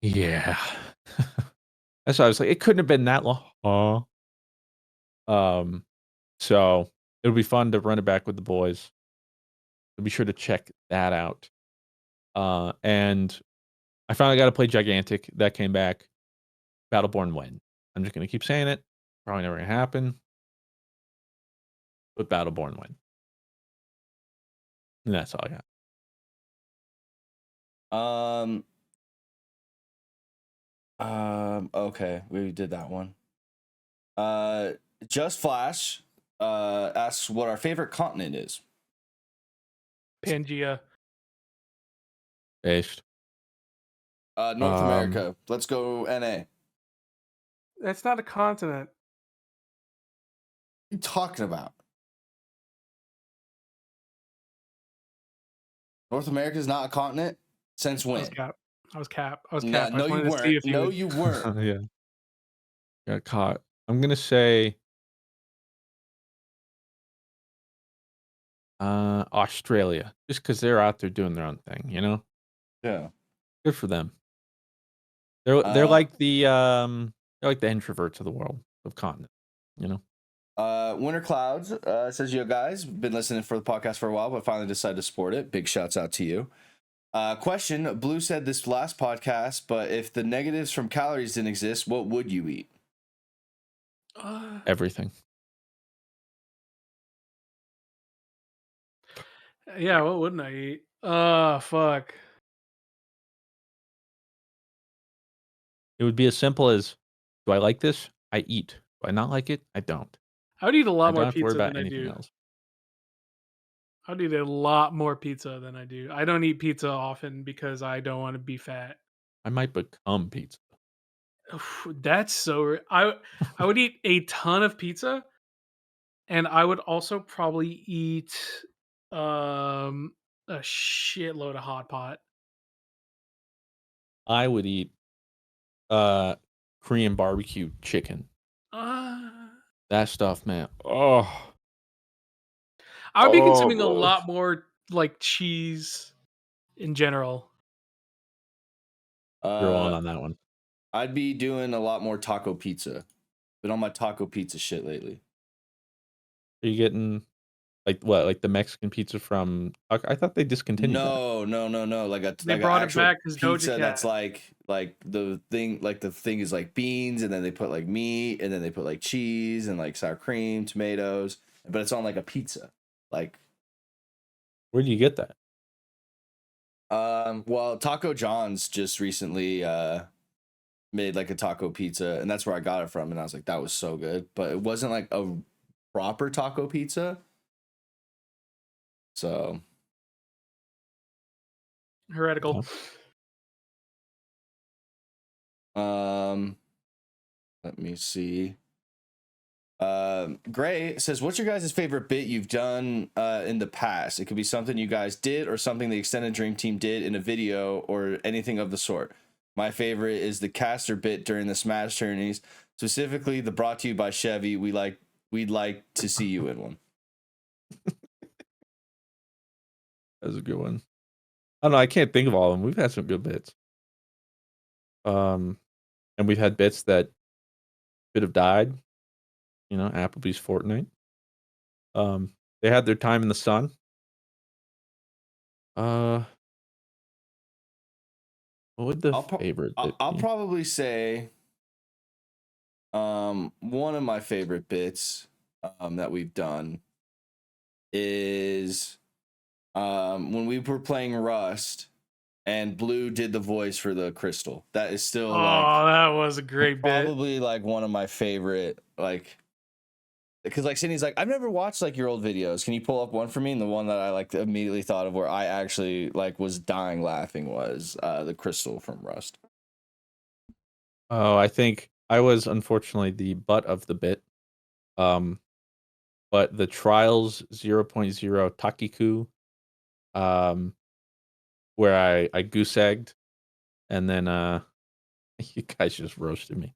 Yeah. That's why I was like, it couldn't have been that long. So it'll be fun to run it back with the boys. So be sure to check that out. And I finally got to play Gigantic. That came back. Battleborn when? I'm just gonna keep saying it. Probably never gonna happen. But Battleborn when? And that's all I got. Okay, we did that one. Just Flash asks what our favorite continent is. Pangea. Based. North America. Let's go NA. That's not a continent. What are you talking about? North America is not a continent? Since when? I was cap. No, you weren't. No, you weren't. Yeah. Got caught. I'm gonna say Australia. Just because they're out there doing their own thing, Yeah. Good for them. They're like the introverts of the world of continent, Winter Clouds says, you guys been listening for the podcast for a while, but finally decided to support it. Big shouts out to you. Question: Blue said this last podcast, but if the negatives from calories didn't exist, what would you eat? Everything. Yeah, what wouldn't I eat? Fuck. It would be as simple as, do I like this? I eat. Do I not like it? I don't. I would eat a I lot don't more have to worry pizza about than I anything do. else. I would eat a lot more pizza than I do. I don't eat pizza often because I don't want to be fat. I might become pizza. That's so. I would eat a ton of pizza, and I would also probably eat a shitload of hot pot. I would eat Korean barbecue chicken. That stuff, man. Oh. I would be consuming a lot more like cheese in general. You're on that one. I'd be doing a lot more taco pizza. Been on my taco pizza shit lately. Are you getting like what? Like the Mexican pizza from? I thought they discontinued that. No. Like They an brought it actual back because Doja pizza Cat. that's like the thing is like beans, and then they put like meat, and then they put like cheese and like sour cream, tomatoes, but it's on like a pizza. Like, Where do you get that? well, Taco John's just recently made like a taco pizza, and that's where I got it from, and I was like, that was so good, but it wasn't like a proper taco pizza. So Heretical. let me see. Gray says, what's your guys' favorite bit you've done in the past? It could be something you guys did or something the extended dream team did in a video or anything of the sort. My favorite is the caster bit during the Smash tourneys, specifically the brought to you by Chevy. We'd like to see you in one. That's a good one. I don't know. I can't think of all of them. We've had some good bits. And we've had bits that could have died. You know, Applebee's Fortnite. They had their time in the sun. What would the favorite bit I'll be? probably say one of my favorite bits that we've done is when we were playing Rust and Blue did the voice for the crystal. That is still that was a great bit. probably like one of my favorite, like, because like Sydney's like, I've never watched like your old videos. Can you pull up one for me? And the one that I like immediately thought of where I actually like was dying laughing was the crystal from Rust. Oh, I think I was unfortunately the butt of the bit. But the Trials 0.0 Takiku, where I goose egged, and then you guys just roasted me.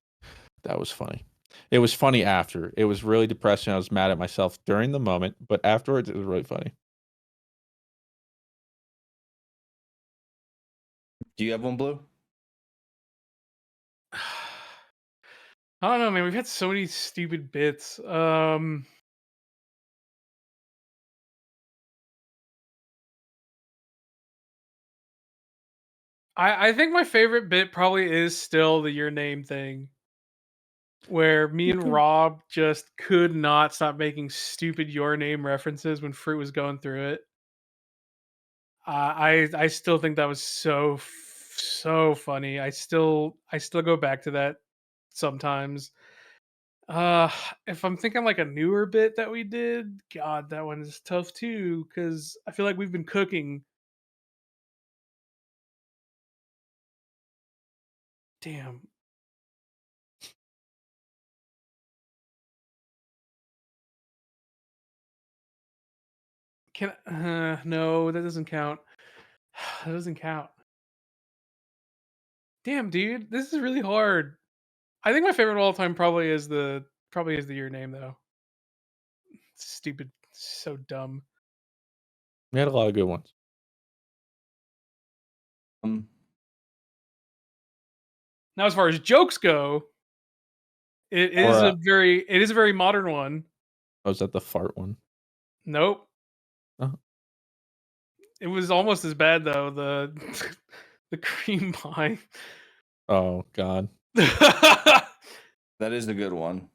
That was funny. It was funny after. It was really depressing. I was mad at myself during the moment, but afterwards it was really funny. Do you have one, Blue? I don't know, man. We've had so many stupid bits. I think my favorite bit probably is still the your name thing, where me and Rob just could not stop making stupid your name references when Fruit was going through it. I still think that was so funny. I still go back to that sometimes. Uh, if I'm thinking like a newer bit that we did, God, that one is tough too because I feel like we've been cooking. Damn. Can no, that doesn't count. That doesn't count. Damn, dude, this is really hard. I think my favorite of all time probably is the your name though. Stupid, so dumb. We had a lot of good ones. Now, as far as jokes go, it is a very modern one. Oh, was that the fart one? Nope. Oh. It was almost as bad though. The the cream pie. Oh God. That is a good one.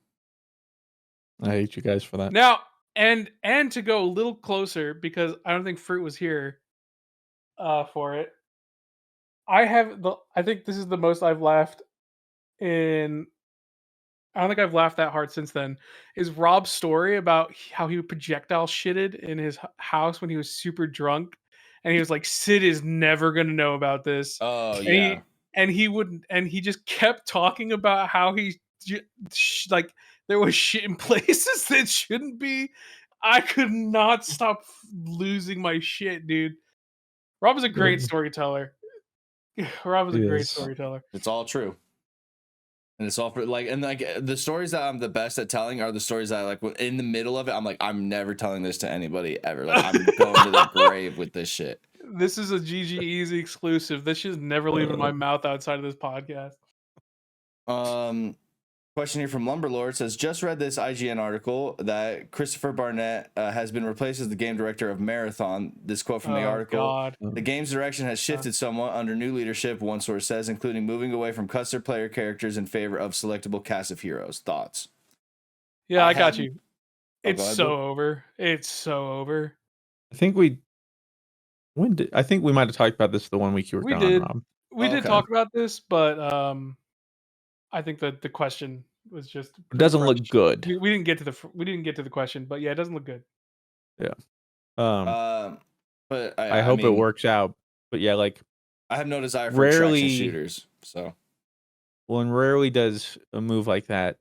I hate you guys for that. Now, and to go a little closer because I don't think Fruit was here for it. I think this is the most I've laughed in. I don't think I've laughed that hard since then. Is Rob's story about how he projectile shitted in his house when he was super drunk, and he was like, "Sid is never gonna know about this." Oh And yeah. he just kept talking about how like there was shit in places that shouldn't be. I could not stop losing my shit, dude. Rob is a great storyteller. Rob is a great storyteller. It's all true. And it's all for like, and like the stories that I'm the best at telling are the stories that I like in the middle of it. I'm like, I'm never telling this to anybody ever. Like I'm going to the grave with this shit. This is a GG Easy exclusive. This shit's never leaving my mouth outside of this podcast. Question here from Lumberlord says, just read this IGN article that Christopher Barnett has been replaced as the game director of Marathon. This quote from the article. God. The game's direction has shifted somewhat under new leadership, one source says, including moving away from custom player characters in favor of selectable cast of heroes. Thoughts? Yeah, I got you. go It's ahead, so Blue. over. It's so over. I think I think we might have talked about this the 1 week you were We gone, did. Rob. We did Okay. talk about this, but I think that the question was just It doesn't look fresh. good. We didn't get to the question, but yeah, it doesn't look good. Yeah. But I hope it mean, works out. But yeah, like I have no desire for extraction rarely shooters. So rarely does a move like that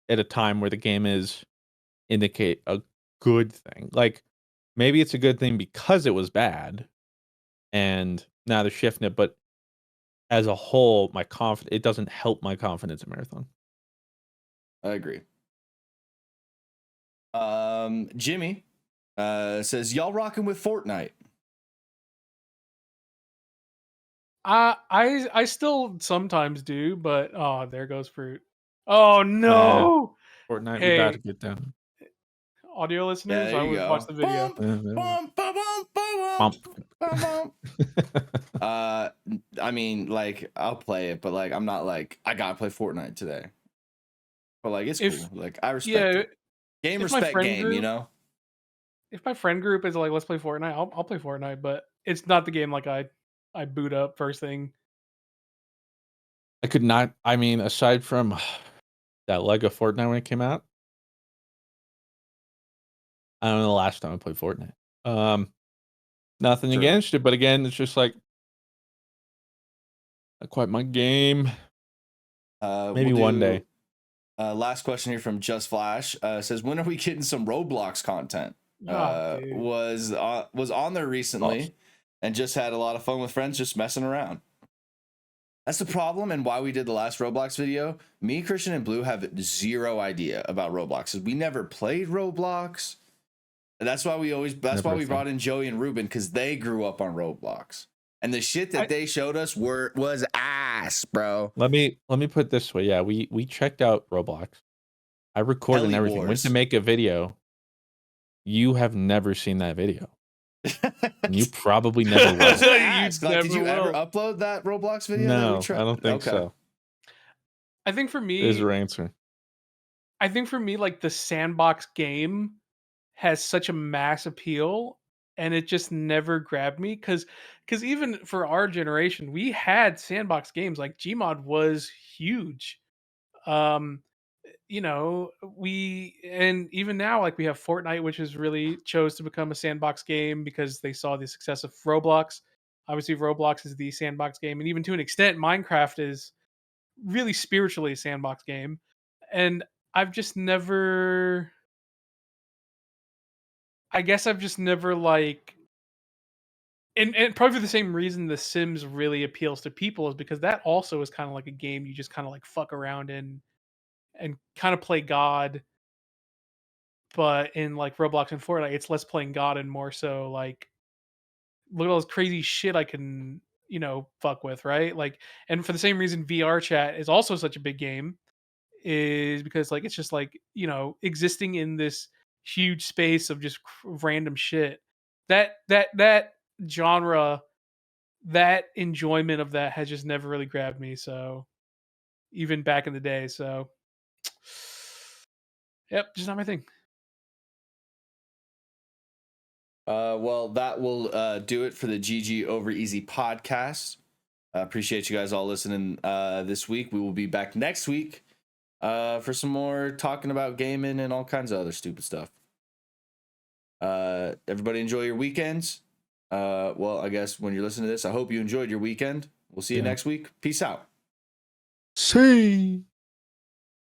at a time where the game is indicate a good thing. Like maybe it's a good thing because it was bad, and now they're shifting it. But as a whole, it doesn't help my confidence in Marathon. I agree. Jimmy says, y'all rocking with Fortnite? I still sometimes do, but oh, there goes fruit. Oh no! Fortnite, we Hey, about to get down. audio Yeah, listeners, there I you would go. watch the video. I mean, like, I'll play it, but like, I'm not like, I gotta play Fortnite today. But like, it's If- cool. Like, I respect it. Game if my respect friend game, you group- know? If my friend group is like, let's play Fortnite, I'll play Fortnite, but it's not the game like I boot up first thing. I could not. I mean, aside from that Lego Fortnite when it came out, I don't know the last time I played Fortnite. Nothing True. against it, but again, it's just like not quite my game. Maybe one day. Last question here from Just Flash says, when are we getting some Roblox content? Dude. Was on there recently and just had a lot of fun with friends just messing around. That's the problem, and why we did the last Roblox video. Me, Christian, and Blue have zero idea about Roblox. We never played Roblox. And that's why we brought in Joey and Ruben, because they grew up on Roblox. And the shit that they showed us was ass, bro. Let me put it this way. Yeah, we checked out Roblox. I recorded and Heli everything. Went Wars. to make a video. You have never seen that video. And you probably never will. Did you ever upload that Roblox video? No, I don't think so. I think for me, Is your answer? I think for me, like the sandbox game has such a mass appeal, and it just never grabbed me because even for our generation, we had sandbox games. Like Gmod was huge. You know, and even now, like we have Fortnite, which is really chose to become a sandbox game because they saw the success of Roblox. Obviously, Roblox is the sandbox game, and even to an extent, Minecraft is really spiritually a sandbox game. And I've just never, I guess I've just never like, and probably for the same reason The Sims really appeals to people is because that also is kind of like a game you just kind of like fuck around in and kind of play God. But in like Roblox and Fortnite, it's less playing God and more so like, look at all this crazy shit I can, fuck with, right? Like, and for the same reason VR chat is also such a big game is because like it's just like, existing in this huge space of just random shit. That genre, that enjoyment of that has just never really grabbed me. So even back in the day, so yep, just not my thing. Well, that will do it for the GG Over Easy podcast. Appreciate you guys all listening this week. We will be back next week for some more talking about gaming and all kinds of other stupid stuff. Everybody enjoy your weekends. Well, I guess when you're listening to this, I hope you enjoyed your weekend. We'll see you next week. Peace out. See.